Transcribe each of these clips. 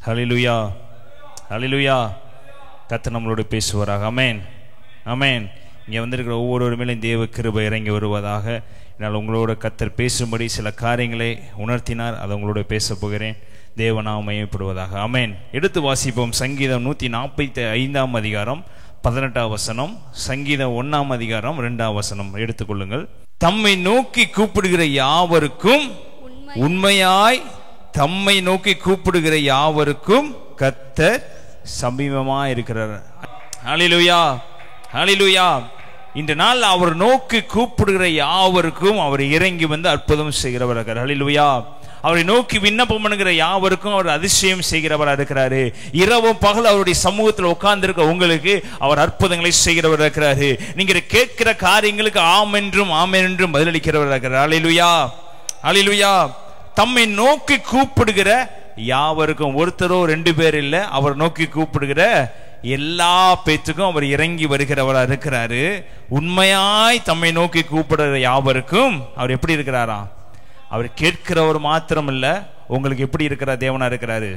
ஹல்லேலூயா, ஹல்லேலூயா. கர்த்தர் நம்மளோடு பேசுவாராக. ஆமென், ஆமென். இங்கே வந்திருக்கிற ஒவ்வொரு மேலும் தேவ கிருபை இறங்கி வருவதாக. என்னால் உங்களோட கர்த்தர் பேசும்படி சில காரியங்களை உணர்த்தினார், அதை உங்களோட பேச போகிறேன். தேவநாமம் மகிமைப்படுவதாக. ஆமென். எடுத்து வாசிப்போம். சங்கீதம் 145 அதிகாரம் 18 வசனம், சங்கீதம் 1 அதிகாரம் 2 வசனம் எடுத்துக்கொள்ளுங்கள். தம்மை நோக்கி கூப்பிடுகிற யாவருக்கும் உண்மையாய் தம்மை நோக்கி கூப்பிடுகிற யாவருக்கும் கர்த்தர் சமீபமாய் இருக்கிறார். ஹல்லேலூயா, ஹல்லேலூயா. இந்த நாள் அவர் நோக்கி கூப்பிடுகிற யாவருக்கும் அவர் இறங்கி வந்து அற்புதம் செய்கிறவர் இருக்கிறார். ஹல்லேலூயா. அவரை நோக்கி விண்ணப்பம் பண்ணுகிற யாவருக்கும் அவர் அதிசயம் செய்கிறவராக இருக்கிறாரு. இரவும் பகல் அவருடைய சமூகத்தில் உட்கார்ந்து இருக்க உங்களுக்கு அவர் அற்புதங்களை செய்கிறவர் இருக்கிறாரு. நீங்க கேட்கிற காரியங்களுக்கு ஆம் என்றும் ஆமென் என்றும் பதிலளிக்கிறவர் இருக்கிறார். ஹல்லேலூயா, ஹல்லேலூயா. தம்மை நோக்கி கூப்பிடுகிற யாவருக்கும், ஒருத்தரோ 2 பேர் இல்ல, அவர் நோக்கி கூப்பிடுகிற எல்லா பேத்துக்கும் அவர் இறங்கி வருகிறவராக இருக்கிறாரு. உண்மையாய் தம்மை நோக்கி கூப்பிடுகிற யாவருக்கும் அவர் எப்படி இருக்கிறாரா? அவர் கேட்கிறவர் மாத்திரம் இல்ல, உங்களுக்கு எப்படி இருக்கிற தேவனா இருக்கிறாரு?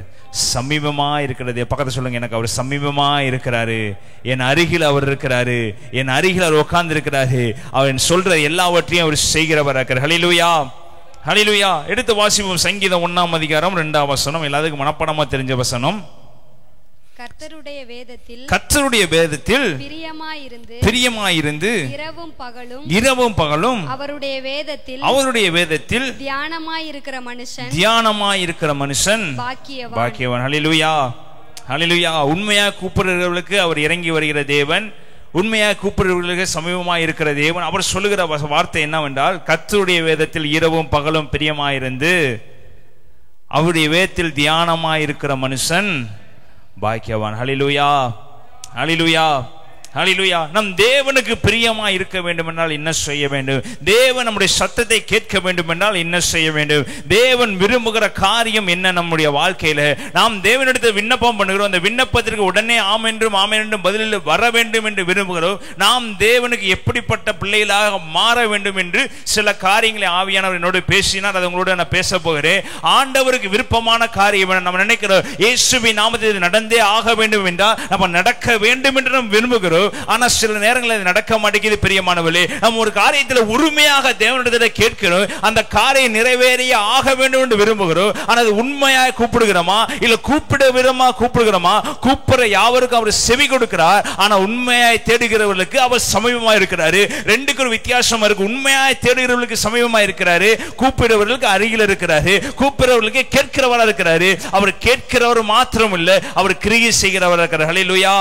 சமீபமா இருக்கிறது. பக்கத்துல சொல்லுங்க, எனக்கு அவர் சமீபமா இருக்கிறாரு, என் அருகில் அவர் இருக்கிறாரு, என் அருகில் அவர் உட்கார்ந்து இருக்கிறாரு, அவர் சொல்ற எல்லாவற்றையும் அவர் செய்கிறவர் இருக்கிறார். ஹல்லேலூயா, ஹல்லேலூயா. எடுத்து வாசிப்போம். சங்கீதம் 1 அதிகாரம் 2 வசனம், எல்லாத்துக்கும் மனப்பாடமா தெரிஞ்ச வசனம். கர்த்தருடைய வேதத்தில் பிரியமாயிருந்து இரவும் பகலும் அவருடைய வேதத்தில் தியானமாயிருக்கிற மனுஷன் பாக்கியவான். ஹல்லேலூயா, ஹல்லேலூயா. உண்மையா கூப்பிடுறவர்களுக்கு அவர் இறங்கி வருகிற தேவன், உண்மையா கூப்பிடுறவர்களுக்கு சமீபமாய் இருக்கிற தேவன். அவர் சொல்லுகிற வார்த்தை என்னவென்றால், கர்த்தருடைய வேதத்தில் இரவும் பகலும் பிரியமாயிருந்து அவருடைய வேதத்தில் தியானமாயிருக்கிற மனுஷன் பாக்கியவான். ஹல்லேலூயா, ஹல்லேலூயா, ஹல்லேலூயா. நம் தேவனுக்கு பிரியமா இருக்க வேண்டும் என்றால் என்ன செய்ய வேண்டும்? தேவன் நம்முடைய சத்தத்தை கேட்க வேண்டும் என்றால் என்ன செய்ய வேண்டும்? தேவன் விரும்புகிற காரியம் என்ன நம்முடைய வாழ்க்கையில? நாம் தேவனிடத்தில் விண்ணப்பம் பண்ணுகிறோம், அந்த விண்ணப்பத்திற்கு உடனே ஆம் என்றும் ஆமென் என்றும் பதிலில் வர வேண்டும் என்று விரும்புகிறோம். நாம் தேவனுக்கு எப்படிப்பட்ட பிள்ளைகளாக மாற வேண்டும் என்று சில காரியங்களை ஆவியானவர் என்னோடு பேசினார், அதை உங்களோட நான் பேச போகிறேன். ஆண்டவருக்கு விருப்பமான காரியம் நம்ம நினைக்கிறோம், இயேசுவின் நாமத்தில் நடந்தே ஆக வேண்டும் என்றால் நம்ம நடக்க வேண்டும் என்று நாம் விரும்புகிறோம். ஆனா சில நேரங்களில் நடக்க மாட்டேங்குது. பிரியமானவர்களே, நம்ம ஒரு காரியத்தில் உரிமையாக தேவனிடத்தில் கேட்கிறோம், அந்த காரியம் நிறைவேறிய ஆக வேண்டும் என்று விரும்புகிறோம். ஆனால் அது உண்மையாக கூப்பிடுகிறோமா இல்ல கூப்பிட விதமா கூப்பிடுகிறோமா? கூப்பிடுற யாவருக்கும் அவர் செவி கொடுக்கிறார், ஆனா உண்மையாய் தேடுகிறவர்களுக்கு அவர் சமீபமா இருக்கிறாரு. ரெண்டுக்கு ஒரு வித்தியாசம் இருக்கு. உண்மையாய் தேடுகிறவர்களுக்கு சமீபமா இருக்கிறாரு, கூப்பிடுறவர்களுக்கு அருகில் இருக்கிறாரு. கூப்பிடுறவர்களுக்கு கேட்கிறவரா இருக்கிறாரு. அவர் கேட்கிறவர் மாத்திரம் இல்ல, அவர் கிரியை செய்கிறவரா இருக்கிறார். ஹல்லேலூயா,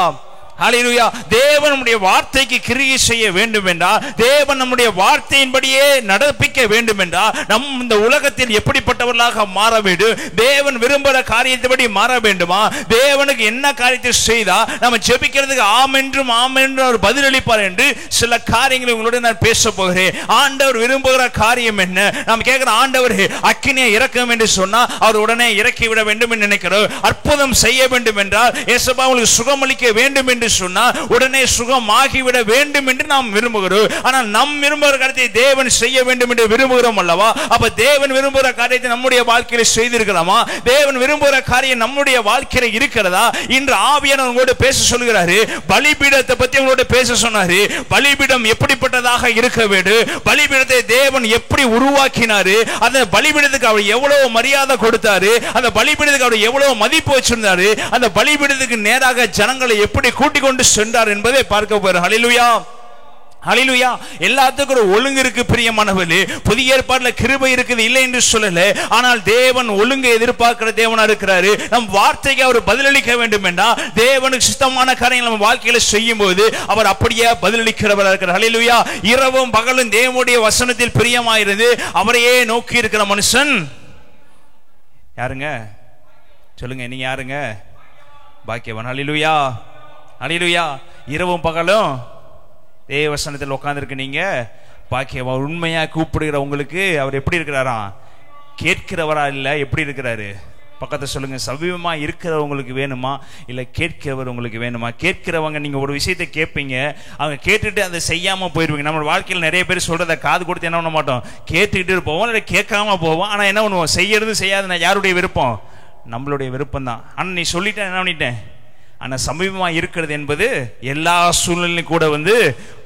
ஹல்லேலூயா. தேவன் நம்முடைய வார்த்தைக்கு கிரியை செய்ய வேண்டும் என்றால், தேவன் நம்முடைய வார்த்தையின்படியே நடப்பிக்க வேண்டும் என்றால், நம் இந்த உலகத்தில் எப்படிப்பட்டவர்களாக மாற வேண்டும்? தேவன் விரும்புகிற காரியத்தைப்படி மாற வேண்டுமா? தேவனுக்கு என்ன காரியத்தை செய்தா நம்ம ஜெபிக்கிறதுக்கு ஆம் என்றும் ஆம் என்று அவர் பதிலளிப்பார் என்று சில காரியங்களை உங்களோட நான் பேச போகிறேன். ஆண்டவர் விரும்புகிற காரியம் என்ன? நாம் கேட்கிற, ஆண்டவர் அக்கினியை இறக்கும் என்று சொன்னா அவர் உடனே இறக்கி விட வேண்டும் என்று நினைக்கிறோம். அற்புதம் செய்ய வேண்டும் என்றால், இயேசுவா உங்களுக்கு சுகமளிக்க வேண்டும் என்று சொன்னா உடனே சுகமாகிவிட வேண்டும் என்று நாம் விரும்புகிறோம். ஆனால் நம் விரும்புகிற காரியத்தை தேவன் செய்ய வேண்டும் என்று விரும்புகிறோம் அல்லவா? அப்ப தேவன் விரும்புகிற காரியத்தை நம்முடைய வாழ்க்கையில செய்திருக்கிறோமா? தேவன் விரும்புகிற காரியம் நம்முடைய வாழ்க்கையில இருக்கிறதா? இன்று ஆவியானவர் உங்களோட பேச சொல்கிறாரு. பலிபீடத்தை பத்தி உங்களோட பேச சொன்னாரு. பலிபீடம் எப்படிப்பட்டதாக இருக்க வேண்டும்? பலிபீடத்தை தேவன் எப்படி உருவாக்கினாரு? அந்த பலிபீடத்துக்கு அவர் எவ்வளவு மரியாதை கொடுத்தாரு? அந்த பலிபீடத்துக்கு அவர் எவ்வளவு மதிப்பு வச்சிருந்தாரு? அந்த பலிபீடத்துக்கு நேராக ஜனங்களை எப்படி கூட்டி கொண்டு சென்றார் என்பதை பார்க்க போறோம். ஹல்லேலூயா, ஹல்லேலூயா. எல்லாத்துக்கும் ஒரு ஒழுங்கு இருக்கு பிரியமானவர்களே. புதிய ஏற்பாட்டுல கிருபை இருக்குது, இல்லை என்று சொல்லல. ஆனால் தேவன் ஒழுங்கை எதிர்பார்க்கிற தேவனா இருக்கிறாரு. நம் வார்த்தைக்கு அவர் பதிலளிக்க வேண்டும் என்றால், தேவனுக்கு சுத்தமான காரியங்கள் நம்ம வாழ்க்கையில செய்யும் போது அவர் அப்படியே பதிலளிக்கிறவராக இருக்கிறார். ஹல்லேலூயா. இரவும் பகலும் தேவனுடைய வசனத்தில் பிரியமாயிருந்து அவரையே நோக்கி இருக்கிற மனுஷன் யாருங்க? சொல்லுங்க, நீங்க யாருங்க? பாக்கியவான். ஹல்லேலூயா, ஹல்லேலூயா. இரவும் பகலும் தேவசனத்தில் உட்கார்ந்திருக்கு நீங்க பாக்கியவான். உண்மையா கூப்பிடுகிற உங்களுக்கு அவர் எப்படி இருக்கிறாரா? கேட்கிறவரா இல்ல, எப்படி இருக்கிறாரு? பக்கத்தை சொல்லுங்க, சமீபமா இருக்கிறவங்களுக்கு வேணுமா இல்ல கேட்கிறவர் உங்களுக்கு வேணுமா? கேட்கிறவங்க நீங்க ஒரு விஷயத்தை கேட்பீங்க, அவங்க கேட்டுட்டு அதை செய்யாம போயிருவீங்க. நம்ம வாழ்க்கையில் நிறைய பேர் சொல்றதை காது கொடுத்து என்ன பண்ண மாட்டோம், கேட்டுக்கிட்டு போவோம், இல்லை கேட்காம போவோம். ஆனா என்ன பண்ணுவோம், செய்யறது செய்யாது யாருடைய விருப்பம்? நம்மளுடைய விருப்பம் தான். ஆனா நீ சொல்லிட்டேன், என்ன பண்ணிட்டேன், ஆனா சமீபமா இருக்கிறது என்பது எல்லா சூழ்நிலையும் கூட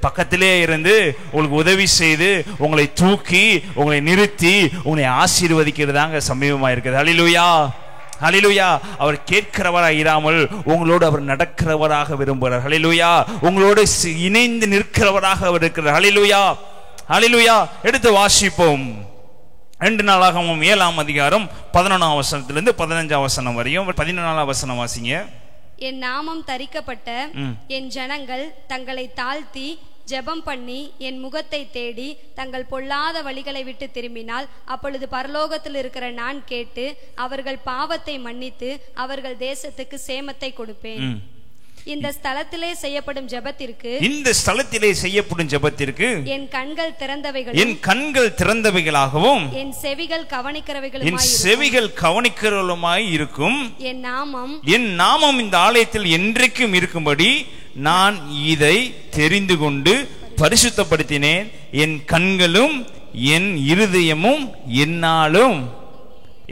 பக்கத்திலே இருந்து உங்களுக்கு உதவி செய்து உங்களை தூக்கி உங்களை நிறுத்தி உங்களை ஆசீர்வதிக்கிறதாங்க சமீபமா இருக்குது. ஹல்லேலூயா, ஹல்லேலூயா. அவர் கேட்கிறவராக இராமல் உங்களோடு அவர் நடக்கிறவராக விரும்புகிறார். ஹல்லேலூயா. உங்களோடு இணைந்து நிற்கிறவராக அவர் இருக்கிறார். ஹல்லேலூயா, ஹல்லேலூயா. எடுத்து வாசிப்போம். 2 நாளாகமம் 7ஆம் அதிகாரம் 11ஆம் வசனத்திலிருந்து 15ஆம் வசனம் வரையும். 14ஆம் வசனம் வாசிங்க. என் நாமம் தரிக்கப்பட்ட என் ஜனங்கள் தங்களை தாழ்த்தி ஜெபம் பண்ணி என் முகத்தை தேடி தங்கள் பொல்லாத வழிகளை விட்டு திரும்பினால் அப்பொழுது பரலோகத்தில் இருக்கிற நான் கேட்டு அவர்கள் பாவத்தை மன்னித்து அவர்கள் தேசத்துக்கு சேமத்தை கொடுப்பேன். இந்த ஸ்தலத்திலே செய்யப்படும் ஜெபத்திற்கு என் கண்கள் திறந்தவைகளாகவும் என் செவிகள் கவனிக்கிறவர்களுமாய் இருக்கும். என் நாமம் இந்த ஆலயத்தில் என்றைக்கும் இருக்கும்படி நான் இதை தெரிந்து கொண்டு பரிசுத்தப்படுத்தினேன். என் கண்களும் என் இருதயமும் என்னாலும்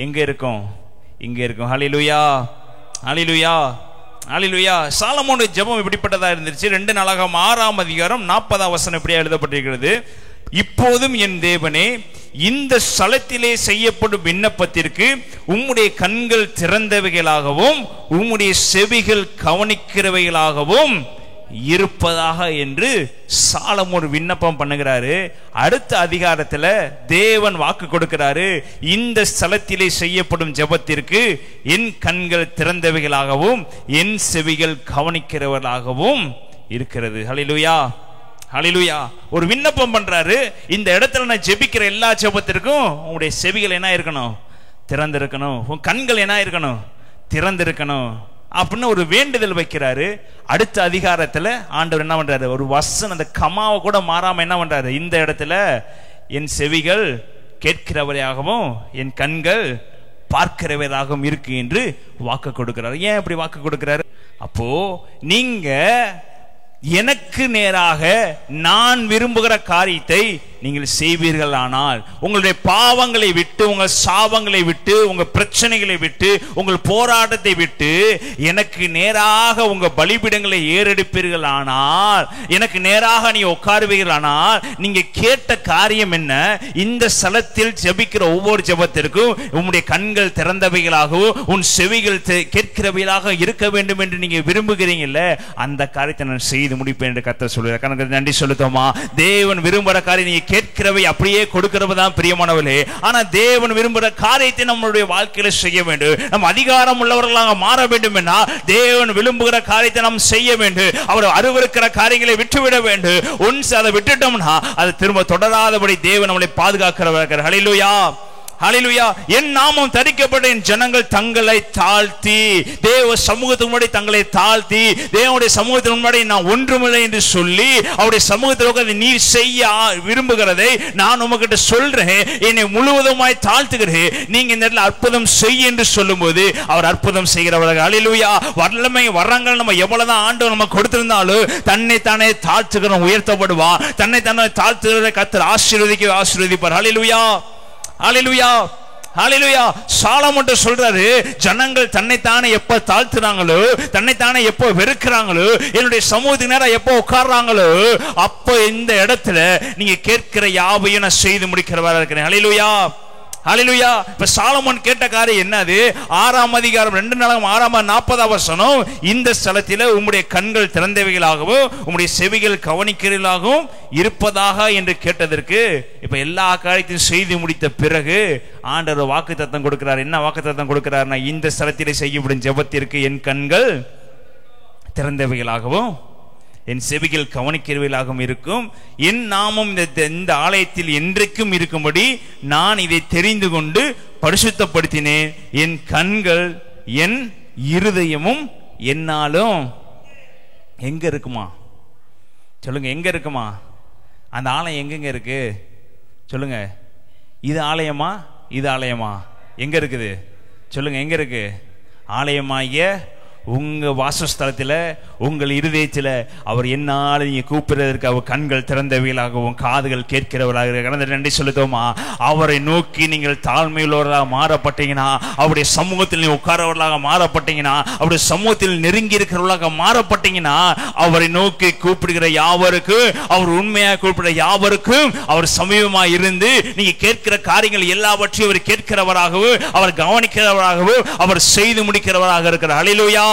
எங்க இருக்கும், இங்க இருக்கும். ஹல்லேலூயா, ஹல்லேலூயா, ஹல்லேலூயா. சாலமோனுடைய ஜெபம் இப்படிப்பட்டதா இருந்துச்சு. 2 நாளாகமம் 6ஆம் அதிகாரம் 40ஆம் வசனம் இப்படியே எழுதப்பட்டிருக்கிறது. இப்போதும் என் தேவனே, இந்த ஸ்தலத்திலே செய்யப்படும் விண்ணப்பத்திற்கு உம்முடைய கண்கள் திறந்தவைகளாகவும் உம்முடைய செவிகள் கவனிக்கிறவைகளாகவும் இருப்பதாக என்று சாலமோன் விண்ணப்பம் பண்ணுகிறாரு. அடுத்த அதிகாரத்துல தேவன் வாக்கு கொடுக்கிறாரு. இந்த ஸ்தலத்திலே செய்யப்படும் ஜெபத்திற்கு என் கண்கள் திறந்தவைகளாகவும் என் செவிகள் கவனிக்கிறவர்களாகவும் இருக்கிறது. ஹல்லேலூயா, ஹல்லேலூயா. ஒரு விண்ணப்பம் பண்றாரு. இந்த இடத்துல நான் ஜெபிக்கிற எல்லா ஜெபத்திற்கும் உங்களுடைய செவிகள் என்ன இருக்கணும், திறந்திருக்கணும். உன் கண்கள் என்ன இருக்கணும், திறந்திருக்கணும் அப்படின்னு ஒரு வேண்டுதல் வைக்கிறாரு. அடுத்த அதிகாரத்துல ஆண்டவர் என்ன பண்றாரு, ஒரு வசனம் அந்த கமாவை கூட மாறாம என்ன பண்றாரு, இந்த இடத்துல என் செவிகள் கேட்கிறவரையாகவும் என் கண்கள் பார்க்கிறவராகவும் இருக்கு என்று வாக்கு கொடுக்கிறார். ஏன் இப்படி வாக்கு கொடுக்கிறாரு? அப்போ நீங்க எனக்கு நேராக நான் விரும்புகிற காரியத்தை நீங்கள் செய்வீர்கள் ஆனால் உங்களுடைய பாவங்களை விட்டு, உங்கள் சாபங்களை விட்டு, உங்க பிரச்சனைகளை விட்டு, உங்கள் போராட்டத்தை விட்டு எனக்கு நேராக உங்க பலிபீடங்களை ஏறெடுப்பீர்கள் ஆனால், எனக்கு நேராக நீ உட்காருவீர்கள் ஆனால், நீங்க கேட்ட காரியம் என்ன? இந்த ஸ்தலத்தில் ஜெபிக்கிற ஒவ்வொரு ஜெபத்திற்கும் உம்முடைய கண்கள் திறந்தவைகளாகவும் உன் செவிகள் கேட்கிறவைகளாக இருக்க வேண்டும் என்று நீங்க விரும்புகிறீங்கல்ல, அந்த காரியத்தை நான் செய்து முடிப்பேன் என்று கர்த்தர் சொல்கிறார். கணக்கு நன்றி சொல்லுதோமா? தேவன் விரும்புகிற காரியம் நீங்க கேட்கிறவை அப்படியே கொடுக்கிறவதான் பிரியமானவர்களே. ஆனா தேவன் விரும்புகிற காரியத்தை நம்மளுடைய வாழ்க்கையில செய்ய வேண்டும். நம்ம அதிகாரம் உள்ளவர்களாக மாற வேண்டும் என்னா தேவன் விரும்புகிற காரியத்தை நாம் செய்ய வேண்டும். அவர் அருவருக்கிற காரியங்களை விட்டுவிட வேண்டும். ஒன்ஸ் அதை விட்டுட்டோம்னா அது திரும்ப தொடராதபடி தேவன் நம்மளை பாதுகாக்கிறவர். ஹல்லேலூயா, ஹல்லேலூயா. என் நாமம் தரிக்கப்பட்ட என் ஜனங்கள் தங்களை தாழ்த்தி, தேவ சமூகத்துக்கு முன்னாடி தங்களை தாழ்த்தி, தேவனுடைய சமூகத்திற்கு முன்னாடி நான் ஒன்றுமில்லை என்று சொல்லி அவருடைய சமூகத்தில் நீ செய்ய விரும்புகிறதை நான் உமக்கிட்ட சொல்றேன், என்னை முழுவதுமாய் தாழ்த்துகிறேன், நீங்க இந்த இடத்துல அற்புதம் செய்ய என்று சொல்லும் போது அவர் அற்புதம் செய்கிறவர்கள். ஹல்லேலூயா. வல்லமை வரங்கள் நம்ம எவ்வளவுதான் ஆண்டவர் நம்ம கொடுத்திருந்தாலும் தன்னை தானே தாழ்த்துகிறோம், உயர்த்தப்படுவா. தன்னை தானே தாழ்த்துகிற கர்த்தர் ஆசீர்வதிப்பார். ஹல்லேலூயா, ஹல்லேலூயா, ஹல்லேலூயா. சாலமோன் சொல்றாரு, ஜனங்கள் தன்னைத்தானே எப்ப தாழ்த்துறாங்களோ, தன்னைத்தானே எப்போ வெறுக்கிறாங்களோ, என்னுடைய சமூகத்துக்கு நேரம் எப்போ உட்கார்றாங்களோ, அப்போ இந்த இடத்துல நீங்க கேட்கிற யாவையும் நான் செய்து முடிக்கிறவரா இருக்கிறேன். ஹல்லேலூயா, ஹல்லேலூயா. இப்ப சாலமோன் கேட்ட காரியம் என்னது? 6ஆம் அதிகாரம் 2 நாளாகமம் 6:40 வசனம், இந்த ஸ்தலத்திலே உம்முடைய கண்கள் திறந்தவைகளாகவும் உம்முடைய செவிகள் கவனிக்கிறவர்களாகவும் இருப்பதாக என்று கேட்டதற்கு இப்ப எல்லா காரியத்தையும் செய்து முடித்த பிறகு ஆண்டவர் வாக்குத்தத்தம் கொடுக்கிறார். என்ன வாக்குத்தத்தம் கொடுக்கிறார்னா, இந்த ஸ்தலத்திலே செய்யப்படும் ஜெபத்திற்கு என் கண்கள் திறந்தவைகளாகவும் என் செவிகள் கவனிக்கிறவைகளாகவும் இருக்கும். என் நாமம் இந்த ஆலயத்தில் என்றைக்கும் இருக்கும்படி நான் இதை தெரிந்து கொண்டு பரிசுத்தப்படுத்தினேன். என் கண்கள் என் இருதயமும் என்னாலும் எங்க இருக்குமா? சொல்லுங்க, எங்க இருக்குமா? அந்த ஆலயம் எங்கெங்க இருக்கு சொல்லுங்க. இது ஆலயமா? இது ஆலயமா? எங்க இருக்குது சொல்லுங்க, எங்க இருக்கு? ஆலயமாகிய உங்க வாசஸ்தலத்தில் உங்கள் இருதயத்தில் அவர் என்னால் நீங்க கூப்பிடுறதற்கு அவர் கண்கள் திறந்தவைகளாகவும் காதுகள் கேட்கிறவர்களாக கடந்த நன்றி செலுத்துவோமா. அவரை நோக்கி நீங்கள் தாழ்மையுள்ளவர்களாக மாறப்பட்டீங்கன்னா, அவருடைய சமூகத்தில் நீ உட்காரவர்களாக மாறப்பட்டீங்கன்னா, அவருடைய சமூகத்தில் நெருங்கி இருக்கிறவர்களாக மாறப்பட்டீங்கன்னா, அவரை நோக்கி கூப்பிடுகிற யாவருக்கும், அவர் உண்மையாக கூப்பிடுற யாவருக்கும் அவர் சமீபமாக இருந்து நீங்க கேட்கிற காரியங்கள் எல்லாவற்றையும் அவர் கேட்கிறவராகவும் அவர் கவனிக்கிறவராகவும் அவர் செய்து முடிக்கிறவராக இருக்கிறார். ஹல்லேலூயா,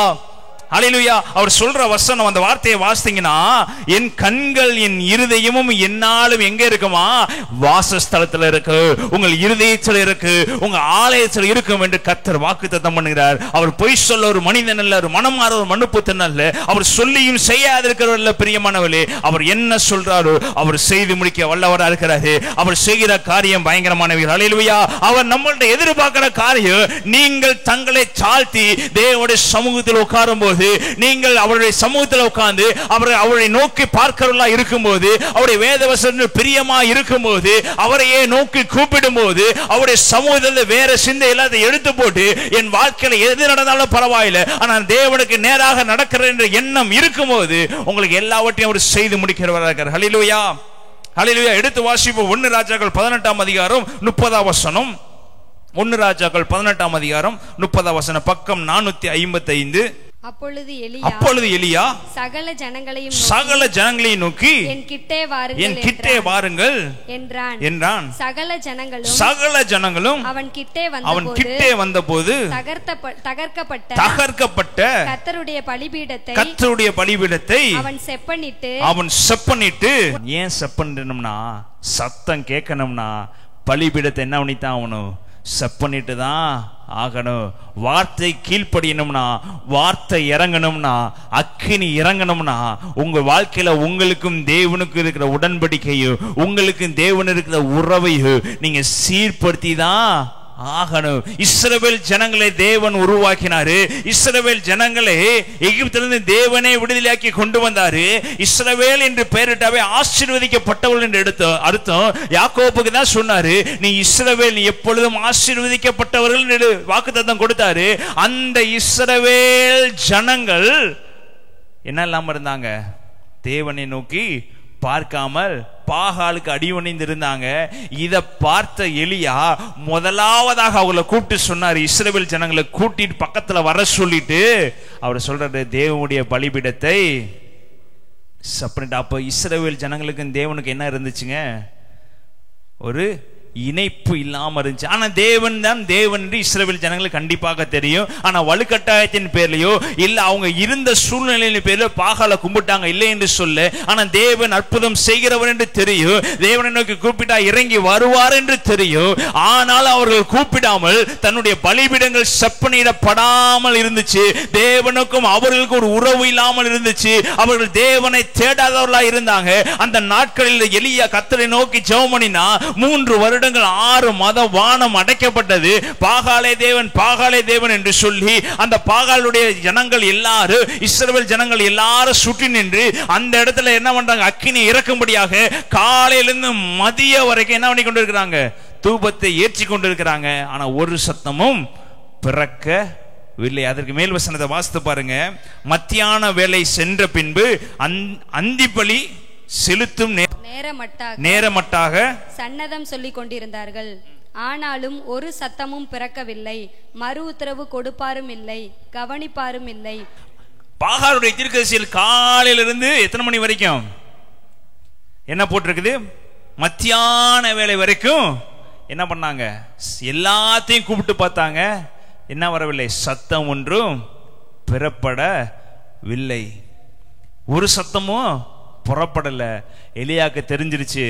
ஹல்லேலூயா. அவர் சொல்ற வசனம், அந்த வார்த்தையை வாசித்தீங்கன்னா, என் கண்கள் என் இருதயமும் என்னாலும் எங்க இருக்குமா? வாசஸ்தலத்தில் இருக்கு, உங்கள் இருதயத்தில் இருக்கு, உங்க ஆலயத்தில் இருக்கும் என்று கர்த்தர் வாக்குத்தத்தம் பண்ணுகிறார். அவர் பொய் சொல்ல ஒரு மனிதன் அல்ல, ஒரு மனமாற ஒரு மனுப்புத்தன் அல்ல. அவர் சொல்லியும் செய்யாதிருக்கிறவர்ல பிரியமானவர்களே, அவர் என்ன சொல்றாரோ அவர் செய்து முடிக்க வல்லவராக இருக்கிறாரு. அவர் செய்கிற காரியம் பயங்கரமானவர்கள். ஹல்லேலூயா. அவர் நம்மள்ட்ட எதிர்பார்க்கிற காரியம், நீங்கள் தங்களை தாழ்த்தி தேவனுடைய சமூகத்தில் உட்காரும் போது, நீங்கள் அவருடைய சமூகத்தில் உட்கார்ந்து அவரை நோக்கி பார்க்கிறவர்களா இருக்கும்போது, அவருடைய வேதவசனம் பிரியமா இருக்கும்போது, அவரையே நோக்கி கூப்பிடும் போது, அவருடைய சமூகத்தில் வேற சிந்தை எல்லாத்தையும் எடுத்து போட்டு, என் வாழ்க்கையில எது நடந்தாலும் பரவாயில்லை, ஆனால் தேவனுக்கு நேராக நடக்கிற என்ற எண்ணம் இருக்கும்போது உங்களுக்கு எல்லாவற்றையும் அவர் செய்து முடிக்கிறவராக இருக்கிறார். ஹல்லேலூயா, ஹல்லேலூயா. எடுத்து வாசிப்போம். 1 ராஜாக்கள் 18ஆம் அதிகாரம் 30ஆம் வசனம். 1 ராஜாக்கள் 18ஆம் அதிகாரம் 30ஆம் வசனம், பக்கம் 455. அப்பொழுது எலியா சகல ஜனங்களையும் நோக்கி என் கிட்டே வாருங்கள் என்றான். சகல ஜனங்களும் அவன் கிட்டே வந்தபோது தகர்க்கப்பட்ட கர்த்தருடைய பலிபீடத்தை அவன் செப்பனிட்டு. ஏன் செப்பனிடணும்னா, சத்தம் கேட்கணும்னா பலிபீடத்தை என்ன பண்ணித்தான் ஆகணும்? செப்பனிட்டு தான் ஆகணும். வார்த்தை கீழ்ப்படியணும்னா, வார்த்தை இறங்கணும்னா, அக்கினி இறங்கணும்னா, உங்க வாழ்க்கையில உங்களுக்கும் தேவனுக்கும் இருக்கிற உடன்படிக்கையும் உங்களுக்கும் தேவன் இருக்கிற உறவையும் நீங்க சீர்படுத்தி தான் ஆகணும். இஸ்ரவேல் ஜனங்களை தேவன் உருவாக்கினாரு. இஸ்ரவேல் ஜனங்களை எகிப்திலிருந்து தேவனே விடுதலையாக்கி கொண்டு வந்தாரு. இஸ்ரவேல் என்று பெயரிட்டாவே ஆசீர்வதிக்கப்பட்டவர்கள் என்று அர்த்தம். யாக்கோபுக்கு தான் சொன்னாரு, நீ இஸ்ரவேல், நீ எப்பொழுதும் ஆசீர்வதிக்கப்பட்டவர்கள் என்று வாக்குத்தத்தம் கொடுத்தாரு. அந்த இஸ்ரவேல் ஜனங்கள் என்ன இல்லாம இருந்தாங்க? தேவனை நோக்கி பார்க்காமல் பாகாலுக்கு அடிவணிந்து இருந்தாங்க. இதை பார்த்த எலியா முதலாவதாக அவங்களை கூப்பிட்டு சொன்னார், இஸ்ரவேல் ஜனங்களை கூட்டிட்டு பக்கத்துல வர சொல்லிட்டு அவர் சொல்றாரு, தேவனுடைய பலிபீடத்தை செப்பரேட். அப்ப இஸ்ரவேல் ஜனங்களுக்கு தேவனுக்கு என்ன இருந்துச்சுங்க? ஒரு இணைப்பு இல்லாம இருந்துச்சு. ஆனா தேவன் தான் தேவன் என்று இஸ்ரவேல் ஜனங்களுக்கு கண்டிப்பாக தெரியும். ஆனா வலுக்கட்டாயத்தின் பேர்லயோ இல்ல அவங்க இருந்த சூழ்நிலையின் பேர்ல பாகால கும்பிட்டாங்க இல்லை என்று சொல்ல. ஆனா தேவன் அற்புதம் செய்கிறவர் என்று தெரியும். தேவனை நோக்கி கூப்பிட்டா இறங்கி வருவார் என்று தெரியும். ஆனால் அவர்கள் கூப்பிடாமல் தன்னுடைய பலிபீடங்கள் செப்பனிடப்படாமல் இருந்துச்சு. தேவனுக்கும் அவர்களுக்கு ஒரு உறவு இல்லாமல் இருந்துச்சு. அவர்கள் தேவனை தேடாதவர்களா இருந்தாங்க. அந்த நாட்களில் எலியா கர்த்தரை நோக்கி ஜெபம் பண்ணினா 3 வருடம் 6 மாதம் வானம் அடைக்கப்பட்டது. பாகாலே தேவன் என்று சொல்லி அந்த பாகாலுடைய ஜனங்கள் எல்லாரும், இஸ்ரவேல் ஜனங்கள் எல்லாரும் சுற்றி நின்று அந்த இடத்துல என்ன பண்றாங்க? அக்கினி இறக்கும்படியாக காலையிலிருந்து மதிய வரைக்கும் என்ன பண்ணி கொண்டிருக்கிறாங்க? தூபத்தை ஏற்றி கொண்டிருக்கிறாங்க. ஆனா ஒரு சத்தமும் பிறக்கவில்லை. அதற்கு மேல் வசனத்தை வாசித்து பாருங்க. மத்தியான வேலை சென்ற பின்பு அந்திப்பலி செலுத்தும் நேரமட்டாக சன்னதம் சொல்லிக் கொண்டிருந்தார்கள். ஆனாலும் ஒரு சத்தமும் பிறக்கவில்லை. மறு உத்தரவு கொடுப்பாரும் இல்லை, கவனிப்பாரும் இல்லை. பாகாலுடைய தீர்க்கதரிசிகள் காலையிலிருந்து எத்தனை மணி வரைக்கும் என்ன போட்டிருக்குது? மத்தியான வேலை வரைக்கும் என்ன பண்ணாங்க? எல்லாத்தையும் கூப்பிட்டு பார்த்தாங்க. என்ன வரவில்லை? சத்தம் ஒன்றும் பெறப்படவில்லை. ஒரு சத்தமும் புறப்படல. எலியாக்கு தெரிஞ்சிருச்சு,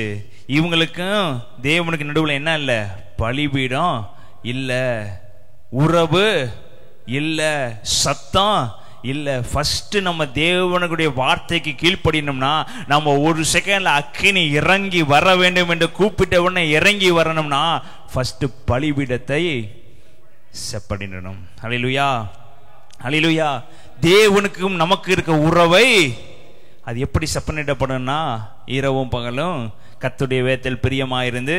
இவங்களுக்கும் தேவனுக்கு நடுவில் என்ன இல்லை? பலிபீடம் இல்ல, உறவு இல்ல, சத்தம் இல்ல. ஃபர்ஸ்ட் நம்ம தேவனுடைய வார்த்தைக்கு கீழ்ப்படினோம்னா, நம்ம ஒரு செகண்ட்ல அக்கினி இறங்கி வர வேண்டும் என்று கூப்பிட்ட உடனே இறங்கி வரணும்னா ஃபர்ஸ்ட் பலிபீடத்தை செப்பனிடணும். ஹல்லேலூயா, ஹல்லேலூயா. தேவனுக்கும் நமக்கு இருக்க உறவை அது எப்படி செப்பனிடப்படும்னா, இரவும் பகலும் கர்த்தருடைய வேதத்தில் பிரியமாயிருந்து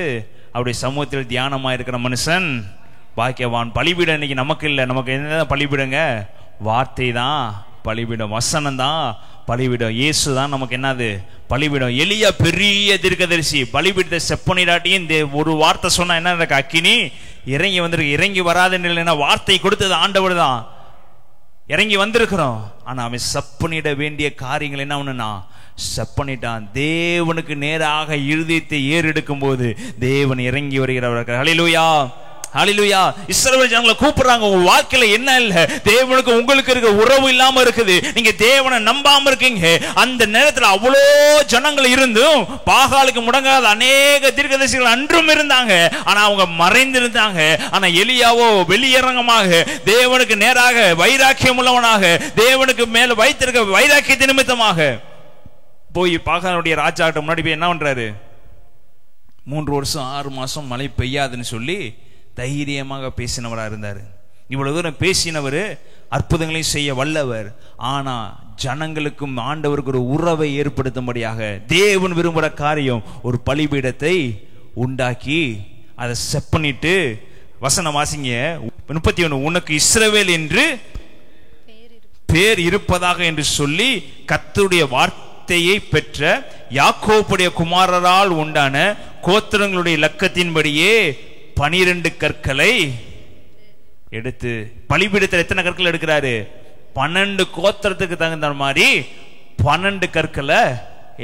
அவருடைய சமூகத்தில் தியானமா இருக்கிற மனுஷன் பாக்கியவான். பலிபீடம் இன்னைக்கு நமக்கு இல்லை. நமக்கு என்ன பலிபீடங்க? வார்த்தை தான் பலிபீடம், வசனம் தான் பலிபீடம், இயேசு தான் நமக்கு என்னது பலிபீடம். எலியா பெரிய தீர்க்கதரிசி, பலிபீடத்தை செப்பனிடாட்டியும் ஒரு வார்த்தை சொன்னா என்ன நடக்க, அக்கினி இறங்கி வந்திருக்கு. இறங்கி வராதுன்னு இல்லைன்னா வார்த்தை கொடுத்தது ஆண்டவர் தான், இறங்கி வந்திருக்கிறோம். ஆனா அவன் செப்பனிட வேண்டிய காரியங்கள் என்ன ஒண்ணுன்னா செப்பனிட்டான். தேவனுக்கு நேராக இருதயத்தை ஏறெடுக்கும் போது தேவன் இறங்கி வருகிறவர்கள். ஹல்லேலூயா, ஹல்லேலூயா. இஸ்ரவேல் ஜனங்களை கூப்பிடுறாங்க, உங்க வாழ்க்கையில என்ன இல்ல, தேவனுக்கு உங்களுக்கு இருக்க உறவு இல்லாம இருக்குது, நீங்க தேவனை நம்பாம இருக்கீங்க. அந்த நேரத்தில் அவ்வளோ ஜனங்கள் இருந்தும் பாகாலுக்கு முடங்காத அநேக தீர்க்கதரிசிகள் அன்றும் இருந்தாங்க. ஆனா அவங்க மறைந்திருந்தாங்க. ஆனா எலியாவோ வெளியரங்கமாக தேவனுக்கு நேராக வைராக்கியம் உள்ளவனாக, தேவனுக்கு மேல வைத்திருக்க வைராக்கியத்தின் நிமித்தமாக போய் பாகாலுடைய ராஜாட்ட முன்னாடி போய் என்ன பண்றாரு, 3 வருஷம் 6 மாசம் மழை பெய்யாதுன்னு சொல்லி தைரியமாக பேசினவரா இருந்தார். இவ்வளவு தூரம் பேசினவர், அற்புதங்களையும் செய்ய வல்லவர். ஆனா ஜனங்களுக்கும் ஆண்டவருக்கு ஒரு உறவை ஏற்படுத்தும்படியாக தேவன் விரும்புகிற காரியம் ஒரு பலிபீடத்தை உண்டாக்கி அதை செப்பனிட்டு, வசனம் வாசிங்க 31, உனக்கு இஸ்ரவேல் என்று பேர் இருப்பதாக என்று சொல்லி கர்த்தருடைய வார்த்தையை பெற்ற யாக்கோபுடைய குமாரரால் உண்டான கோத்திரங்களுடைய இலக்கத்தின்படியே 12 கற்களை எடுத்து, பலிபீடத்தில் எத்தனை கற்கள் எடுக்கிறாரு, 12 கோத்திரத்துக்கு தகுந்த மாதிரி 12 கற்களை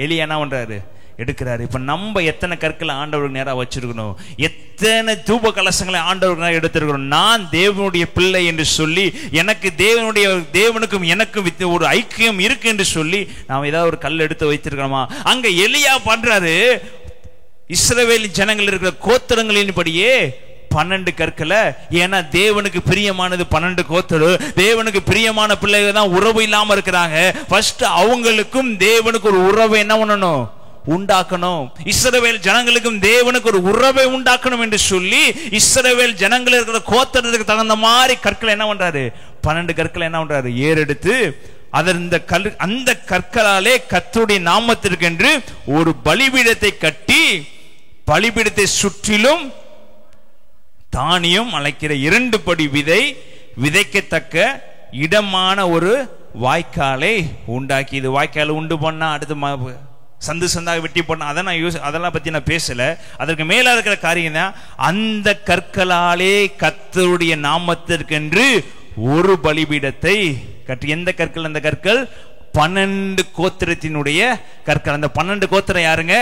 எலியா என்ன பண்றாரு எடுக்கிறாரு. இப்ப நம்ம எத்தனை கற்களை ஆண்டவருக்கு நேரா வச்சிருக்கணும், எத்தனை தூப கலசங்களை ஆண்டவருக்கு நேரா எடுத்திருக்கிறோம். நான் தேவனுடைய பிள்ளை என்று சொல்லி, எனக்கு தேவனுக்கும் எனக்கும் ஒரு ஐக்கியம் இருக்கு என்று சொல்லி நாம் ஏதாவது ஒரு கல் எடுத்து வைத்திருக்கிறோமா? அங்க எலியா பண்றாரு, இஸ்ரவேல் ஜனங்கள் இருக்கிற கோத்திரங்களின்படியே 12 கற்களை. ஏன்னா தேவனுக்கு பிரியமானது 12 கோத்திரம், தேவனுக்கு பிரியமான பிள்ளைகள் தான் உறவு இல்லாம இருக்கிறாங்க. ஃபர்ஸ்ட் அவங்களுக்கும் தேவனுக்கு ஒரு உறவை என்ன பண்ணணும், உண்டாக்கணும். இஸ்ரவேல் ஜனங்களுக்கும் தேவனுக்கு ஒரு உறவை உண்டாக்கணும் என்று சொல்லி இஸ்ரவேல் ஜனங்கள் இருக்கிற கோத்திரத்துக்கு தகுந்த மாதிரி கற்களை என்ன பண்றாரு, 12 கற்களை என்ன பண்றாரு ஏறெடுத்து, அந்த கற்களாலே கர்த்தருடைய நாமத்திற்கென்று ஒரு பலிபீடத்தை கட்டி, பலிபீடத்தை சுற்றிலும் தானியம் அழைக்கிற 2 படி விதைக்கத்தக்க இடமான ஒரு வாய்க்காலை உண்டாக்கி, இது வாய்க்காலை உண்டு பண்ணா அடுத்து சந்து சந்தாக வெட்டி போனா அதெல்லாம் பத்தி நான் பேசல. அதற்கு மேல இருக்கிற காரியம் தான், அந்த கற்களாலே கர்த்தருடைய நாமத்திற்கென்று ஒரு பலிபீடத்தை கட்டி. எந்த கற்கள் அந்த கற்கள்? 12 கோத்திரத்தினுடைய கற்கள். அந்த 12 கோத்திரம் யாருங்க?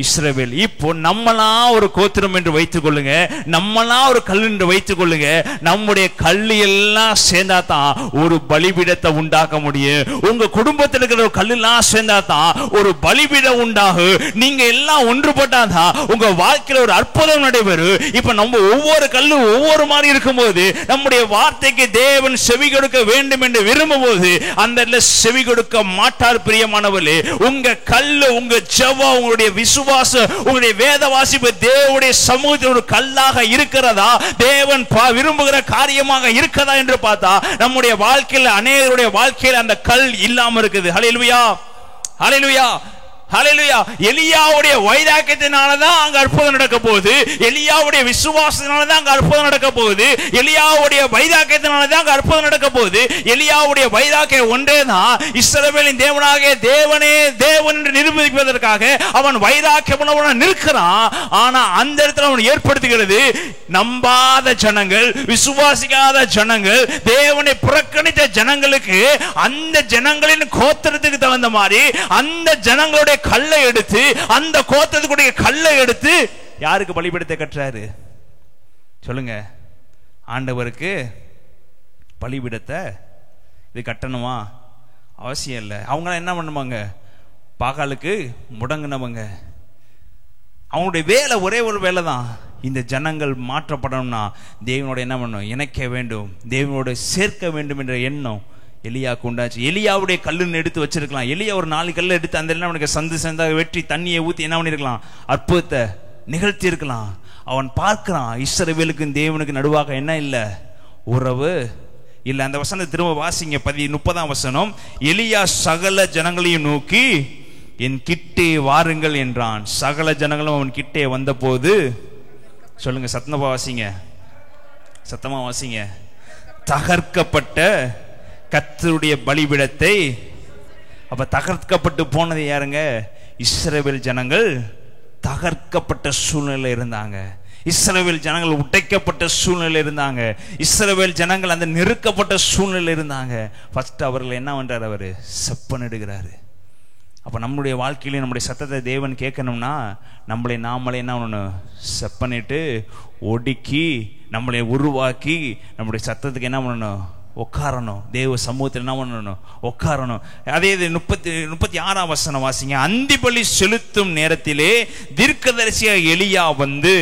இஸ்ரவேல். இப்போ நம்மளாம் ஒரு கோத்திரம் என்று வைத்துக் கொள்ளுங்க, நம்மளாம் ஒரு கல் என்று வைத்துக் கொள்ளுங்க. நம்முடைய கல்லு எல்லாம் சேர்ந்தா தான் ஒரு பலிபீடத்தை உண்டாக்க முடியும். உங்க குடும்பத்தில் இருக்கிற ஒரு கல்லு எல்லாம் சேர்ந்தா தான் ஒரு பலிபீடம் உண்டாகும். நீங்க எல்லாம் ஒன்றுபட்டாதான் உங்க வாழ்க்கையில ஒரு அற்புதம் நடைபெறும். இப்ப நம்ம ஒவ்வொரு கல்லு ஒவ்வொரு மாதிரி இருக்கும் போது நம்முடைய வார்த்தைக்கு தேவன் செவி கொடுக்க வேண்டும் என்று விரும்பும் போது அந்த செவி கொடுக்க மாட்டார். பிரியமானவர்களே, உங்க கல்லு, உங்க ஜெபம், உங்களுடைய விசுவாசம், உங்களுடைய வேத வாசிப்பு தேவனுடைய சமூகத்தில் ஒரு கல்லாக இருக்கிறதா, தேவன் விரும்புகிற காரியமாக இருக்கிறதா என்று பார்த்தா நம்முடைய வாழ்க்கையில் அநேகருடைய வாழ்க்கையில் அந்த கல் இல்லாம இருக்குது. ஹல்லேலூயா, ஹல்லேலூயா, ஹல்லேலூயா. எலியாவுடைய வைராக்கியத்தினாலதான் அங்க அற்புதம் நடக்க போகுது. எலியாவுடைய விசுவாசத்தினாலதான் அங்க அற்புதம் நடக்க போகுது. எலியாவுடைய வைராக்கியத்தினாலதான் அங்க அற்புதம் நடக்க போகுது. எலியாவுடைய வைராக்கியம் ஒன்றேதான், இஸ்ரவேலின் தேவனாகிய தேவனே தேவன் என்று நிரூபிப்பதற்காக அவன் வைராக்கியம் நிற்கிறான். ஆனா அந்த இடத்துல அவன் ஏற்படுத்துகிறது நம்பாத ஜனங்கள், விசுவாசிக்காத ஜனங்கள், தேவனை புறக்கணித்த ஜனங்களுக்கு அந்த ஜனங்களின் கோத்திரத்துக்கு தகுந்த மாதிரி அந்த ஜனங்களுடைய கல்லை எடுத்து, அந்த கோத்திரத்துக்குடைய கல்லை எடுத்து யாருக்கு பலிபீடத்தை கட்டுறாரு சொல்லுங்க? ஆண்டவருக்கு பலிபீடத்தை இது கட்டணுமா? அவசியம் இல்லை. அவங்க என்ன பண்ணுவாங்க? பாகாலுக்கு முடங்கினவங்க. அவங்களுடைய வேலை ஒரே ஒரு வேலை தான், இந்த ஜனங்கள் மாற்றப்படணும்னா தேவனோட என்ன பண்ணணும், இணைக்க வேண்டும், தேவனோட சேர்க்க வேண்டும் என்ற எண்ணம் எலியாவுக்கு உண்டாச்சு. எலியாவுடைய கல்லுன்னு எடுத்து வச்சிருக்கலாம். எலியா ஒரு 4 கல்லை எடுத்து அந்த என்ன சந்து சந்தாக வெட்டி தண்ணியை ஊற்றி என்ன பண்ணிருக்கலாம், அற்புதத்தை நிகழ்த்தி இருக்கலாம். அவன் பார்க்கிறான், இஸ்ரவேலுக்கும் தேவனுக்கு நடுவாக என்ன இல்லை, உறவு இல்லை. அந்த வசனத்தை திரும்ப வாசிங்க, 30ஆம் வசனம். எலியா சகல ஜனங்களையும் நோக்கி என் கிட்டே வாருங்கள் என்றான். சகல ஜனங்களும் அவன் கிட்டே வந்த போது, சொல்லுங்க, சத்தமா வாசிங்க, சத்தமா வாசிங்க. தகர்க்கப்பட்ட கர்த்தருடைய பலிபீடத்தை. அப்ப தகர்க்கப்பட்டு போனது யாருங்க? இஸ்ரவேல் ஜனங்கள் தகர்க்கப்பட்ட சூழ்நிலை இருந்தாங்க. இஸ்ரவேல் ஜனங்கள் உடைக்கப்பட்ட சூழ்நிலை இருந்தாங்க. இஸ்ரவேல் ஜனங்கள் அந்த நெருக்கப்பட்ட சூழ்நிலை இருந்தாங்க. ஃபர்ஸ்ட் அவர்கள் என்ன பண்றாரு? அவரு செப்பனிடுகிறாரு. அப்ப நம்முடைய வாழ்க்கையில நம்முடைய சத்தத்தை தேவன் கேட்கணும்னா நம்மளை நாமளே என்ன பண்ணணும்? செப்பனிட்டு ஒடுக்கி நம்மளை உருவாக்கி நம்முடைய சத்தத்துக்கு என்ன பண்ணணும்? உட்காரணும். தேவ சமூகத்தில் என்ன பண்ணணும்? உட்காரணும். அதே 36ஆம் வசனம் வாசிங்க. அந்தி பலி செலுத்தும் நேரத்திலே தீர்க்கதரிசியாக எலியா வந்து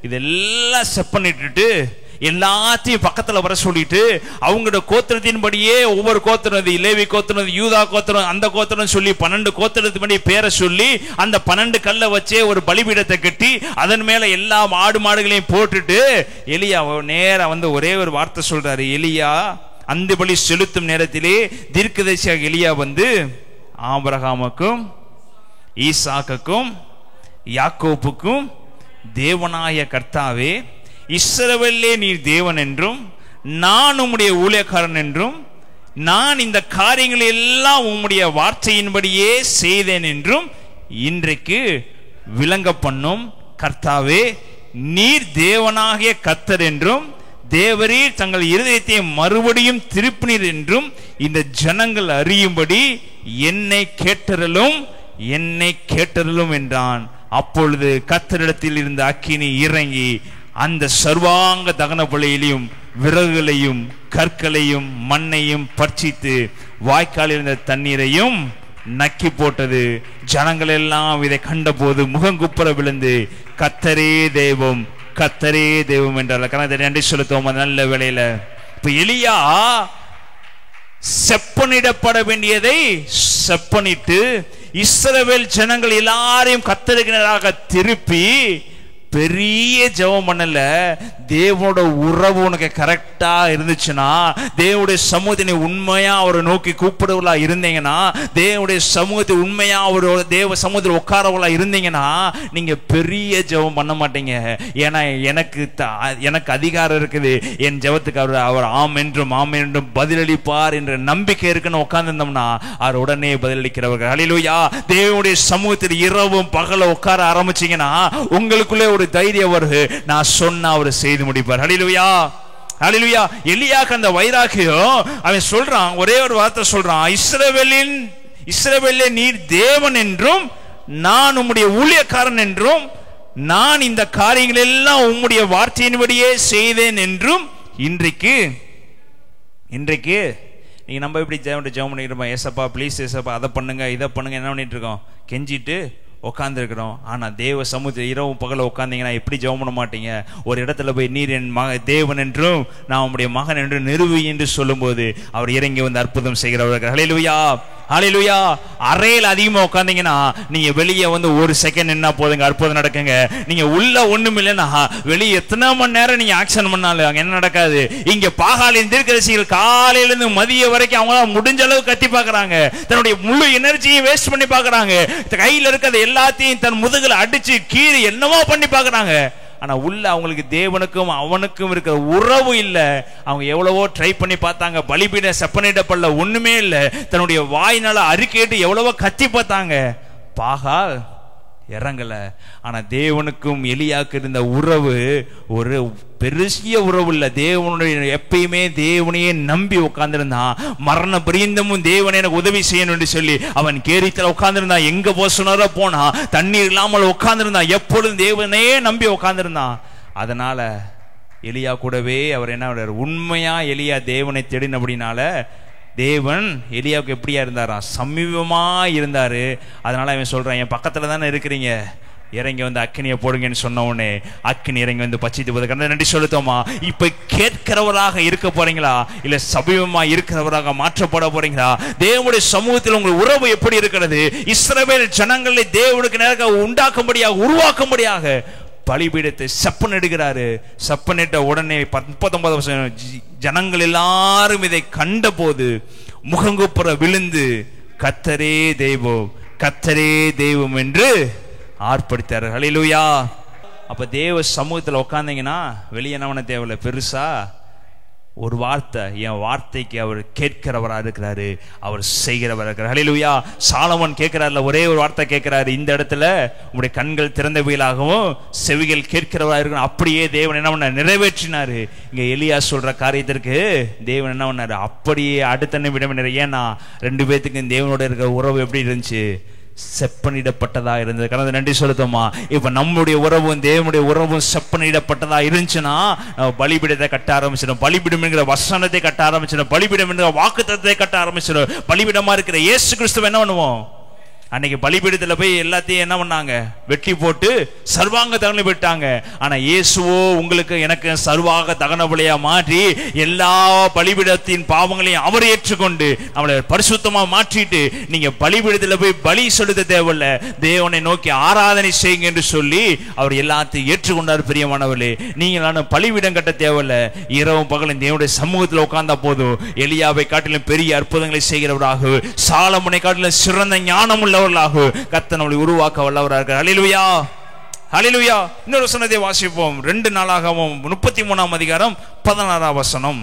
இதெல்லாம் செப்பனிட்டு எல்லாத்தையும் பக்கத்துல வர சொல்லிட்டு அவங்களோட கோத்திரத்தின்படியே ஒவ்வொரு கோத்திரம், லேவி கோத்திரம், யூதா கோத்திரம், அந்த கோத்திரம் சொல்லி 12 கோத்திரத்தின்படி பேரை சொல்லி அந்த 12 கல்லை வச்சே ஒரு பலிபீடத்தை கட்டி அதன் மேல எல்லா ஆடு மாடுகளையும் போட்டுட்டு எலியா நேரா வந்து ஒரே ஒரு வார்த்தை சொல்றாரு. எலியா அந்த பலி செலுத்தும் நேரத்திலே தீர்க்கதரிசியாக எலியா வந்து ஆபிரகாமுக்கும் ஈசாக்குக்கும் யாக்கோப்புக்கும் தேவனாய கர்த்தாவே, இஸ்ரவேலே நீர் தேவன் என்றும் நான் உம்முடைய ஊழியக்காரன் என்றும் நான் இந்த காரியங்களை எல்லாம் உம்முடைய வார்த்தையின்படியே செய்தேன் என்றும் இன்றைக்கு விளங்க பண்ணும் கர்த்தாவே, நீர் தேவனாகிய கர்த்தர் என்றும் தேவரீர் தங்கள் இருதயத்தை மறுபடியும் திருப்பினீர் என்றும் இந்த ஜனங்கள் அறியும்படி என்னை கேட்டருளும் என்றான். அப்பொழுது கர்த்தரிடத்தில் இருந்த அக்கினி இறங்கி அந்த சர்வாங்க தகன பலியிலையும் விறகுகளையும் கற்களையும் மண்ணையும் பட்சித்து வாய்க்காலில் இருந்த தண்ணீரையும் நக்கி போட்டது. ஜனங்கள் எல்லாம் இதை கண்டபோது முகங்குப்புற விழுந்து கர்த்தரே தெய்வம், கர்த்தரே தெய்வம் என்றார். கர்த்தரை நன்றி செலுத்துவோம். நல்ல வேளையில இப்ப எலியா செப்பனிடப்பட வேண்டியதை செப்பனிட்டு இஸ்ரவேல் ஜனங்கள் எல்லாரையும் கர்த்தருக்கு நேராக திருப்பி பெரிய ஜெபம் பண்ணல. தேவனோட உறவு உனக்கு கரெக்டா இருந்துச்சுன்னா, தேவனுடைய சமூகத்தை உண்மையா அவரை நோக்கி கூப்பிடுவலா இருந்தீங்கன்னா, தேவனுடைய சமூகத்தை உண்மையா ஒரு தேவ சமூகத்தில் உட்காரவலா இருந்தீங்கன்னா நீங்க பெரிய ஜெபம் பண்ண மாட்டீங்க. ஏன்னா எனக்கு அதிகாரம் இருக்குது, என் ஜெபத்துக்கு அவர் ஆம் என்றும் பதிலளிப்பார் என்ற நம்பிக்கை இருக்குன்னு உட்கார்ந்துருந்தோம்னா அவர் உடனே பதிலளிக்கிறவர்கள். ஹல்லேலூயா. தேவனுடைய சமூகத்தில் இரவும் பகல உட்கார ஆரம்பிச்சீங்கன்னா உங்களுக்குள்ளே ஒரு தைரியம் வருது, நான் சொன்னா அவர் செய்து முடிப்பார். ஹல்லேலூயா, ஹல்லேலூயா. எலியாக்கு அந்த வைராக்கியம், அவன் சொல்றான், ஒரே ஒரு வார்த்தை சொல்றான், இஸ்ரவேலே நீர் தேவன் என்றும் நான் உம்முடைய ஊழியக்காரன் என்றும் நான் இந்த காரியங்கள் எல்லாம் உம்முடைய வார்த்தையின்படியே செய்தேன் என்றும் இன்றைக்கு நீங்க நம்ம எப்படி ஜெபம் பண்ணிருப்போம், ஏசப்பா ப்ளீஸ் ஏசப்பா அதை பண்ணுங்க இதை பண்ணுங்க என்ன பண்ணிட்டு இருக்கோம், கெஞ்சிட்டு உட்காந்துருக்கிறோம். ஆனா தேவ சமூகத்தில் இரவு பகல உட்காந்தீங்கன்னா எப்படி ஜெபம் பண்ண மாட்டீங்க? ஒரு இடத்துல போய் நீர் என் தேவன் என்றும் நான் உம்முடைய மகன் என்று நிறுவி என்று சொல்லும் போது அவர் இறங்கி வந்து அற்புதம் செய்கிறவர்கள். ஹல்லேலூயா, ஹல்லேலூயா. அறையில் அதிகமா உட்காந்தீங்கன்னா நீங்க வெளியே வந்து ஒரு செகண்ட் என்ன போதுங்க, அற்புதம் நடக்குங்க. நீங்க உள்ள ஒண்ணும் இல்லைன்னா வெளியே எத்தனை மணி நேரம் நீங்க ஆக்ஷன் பண்ணாலும் அங்க என்ன நடக்காது. இங்க பாகாலின் தீர்க்கதரிசிகள் காலையில இருந்து மதிய வரைக்கும் அவங்க முடிஞ்ச அளவு கத்தி பாக்குறாங்க, தன்னுடைய முழு எனர்ஜியும் வேஸ்ட் பண்ணி பாக்குறாங்க, கையில இருக்கிற எல்லாத்தையும் தன் முதுகுல அடிச்சு கீழே என்னவோ பண்ணி பாக்குறாங்க. ஆனா உள்ள அவங்களுக்கு தேவனுக்கும் அவனுக்கும் இருக்கிற உறவு இல்ல. அவங்க எவ்வளவோ ட்ரை பண்ணி பார்த்தாங்க, பலிபீட செப்பனிடப்படல, ஒண்ணுமே இல்ல. தன்னுடைய வாயினால அறிக்கையிட்டு எவ்வளவோ கத்தி பார்த்தாங்க, பாகால் இறங்கல. ஆனா தேவனுக்கும் எலியாக்கு இருந்த உறவு ஒரு பெரிய உறவு இல்ல. தேவனுடைய எப்பயுமே தேவனையே நம்பி உட்கார்ந்திருந்தான். மரண பரியந்தமும் தேவனை எனக்கு உதவி செய்யணும் என்று சொல்லி அவன் கேரித்தல உட்கார்ந்திருந்தான். எங்க போ சொன்னாரோ போனா, தண்ணீர் இல்லாமல் உட்கார்ந்திருந்தான், எப்பொழுதும் தேவனையே நம்பி உட்கார்ந்திருந்தான். அதனால எலியா கூடவே அவர் என்ன உண்மையா எலியா தேவனை தேடினபடினால தேவன் எலியாவுக்கு எப்படியா இருந்தாரா, சமீபமா இருந்தாரு. அதனால அவன் சொல்றான், என் பக்கத்துல தானே இருக்கிறீங்க, இறங்கி வந்து அக்கினியை போடுங்கன்னு சொன்ன உடனே அக்கினி இறங்கி வந்து பச்சித்து போது நன்றி சொல்லுத்தோமா. இப்ப கேட்கிறவராக இருக்க போறீங்களா, இல்ல சமீபமா இருக்கிறவராக மாற்றப்பட போறீங்களா? தேவனுடைய சமூகத்தில் உங்கள் உறவு எப்படி இருக்கிறது? இஸ்ரவேல் ஜனங்களை தேவனுக்கு நேராக உண்டாக்கும்படியாக உருவாக்கும்படியாக பலிபீடத்தை செப்பனிடுகிறாரு. செப்பனிட்ட உடனே 19 ஜனங்கள் எல்லாரும் இதை கண்ட போது முகங்குப்புற விழுந்து கர்த்தரே தெய்வம், கர்த்தரே தெய்வம் என்று ஆர்ப்பரித்தார்கள். ஹல்லேலூயா. அப்ப தேவ சமூகத்தில் உட்கார்ந்தீங்கன்னா வெளியே என்ன பண்ண தேவையில்லை, பெருசா ஒரு வார்த்தை, என் வார்த்தைக்கு அவர் கேட்கிறவரா இருக்கிறாரு, அவர் செய்கிறவரா இருக்கிறார். ஹல்லேலூயா. சாலமோன் கேட்கிறார்ல, ஒரே ஒரு வார்த்தை கேட்கிறாரு, இந்த இடத்துல உங்களுடைய கண்கள் திறந்தவைகளாகவும் செவிகள் கேட்கிறவரா இருக்கணும். அப்படியே தேவன் என்ன பண்ண நிறைவேற்றினாரு. இங்க எலியா சொல்ற காரியத்திற்கு தேவன் என்ன பண்ணாரு, அப்படியே அடுத்த நிமிடம். ஏன்னா 2 பேத்துக்கு தேவனோட இருக்கிற உறவு எப்படி இருந்துச்சு, செப்பனிடப்பட்டதா இருந்தது. கடந்த நன்றி செலுத்தோமா. இப்ப நம்முடைய உறவும் தேவனுடைய உறவும் செப்பனிடப்பட்டதா இருந்துச்சுன்னா பலிபீடத்தை கட்ட ஆரம்பிச்சிடும். பலிபீடம் என்கிற வசனத்தை கட்ட ஆரம்பிச்சிடும். பலிபீடம் என்கிற வாக்குத்தத்தத்தை கட்ட ஆரம்பிச்சிடும். பலிபீடமா இருக்கிற இயேசு கிறிஸ்துவ என்ன பண்ணுவோம், அன்னைக்கு பலிபீடத்துல போய் எல்லாத்தையும் என்ன பண்ணாங்க, வெட்டி போட்டு சர்வாங்க தகன விட்டாங்க. ஆனா இயேசுவோ உங்களுக்கு எனக்கு சர்வாக தகன பலியா மாற்றி எல்லா பலிபீடத்தின் பாவங்களையும் அவர் ஏற்றுக்கொண்டு அவளை பரிசுத்தமா மாற்றிட்டு, நீங்க பலிபீடத்துல போய் பலி செலுத்த தேவையில்ல, தேவனை நோக்கி ஆராதனை செய்யுங்க என்று சொல்லி அவர் எல்லாத்தையும் ஏற்றுக்கொண்டார். பிரியமானவர்களே, நீங்க பலிபீடம் கட்ட தேவையில்ல, இரவும் பகலும் தேவனுடைய சமூகத்தில் உட்கார்ந்தா போதும். எலியாவை காட்டிலும் பெரிய அற்புதங்களை செய்கிறவராக, சாலமோனை காட்டிலும் சிறந்த ஞானம் உள்ளவர்களாக கர்த்தர் நம்மை உருவாக்க வல்லவராக இருக்கிறார். ஹல்லேலூயா, ஹல்லேலூயா. இன்னொரு வசனத்தை வாசிப்போம். 2 நாளாகமம் 33ஆம் அதிகாரம் 16ஆம் வசனம்.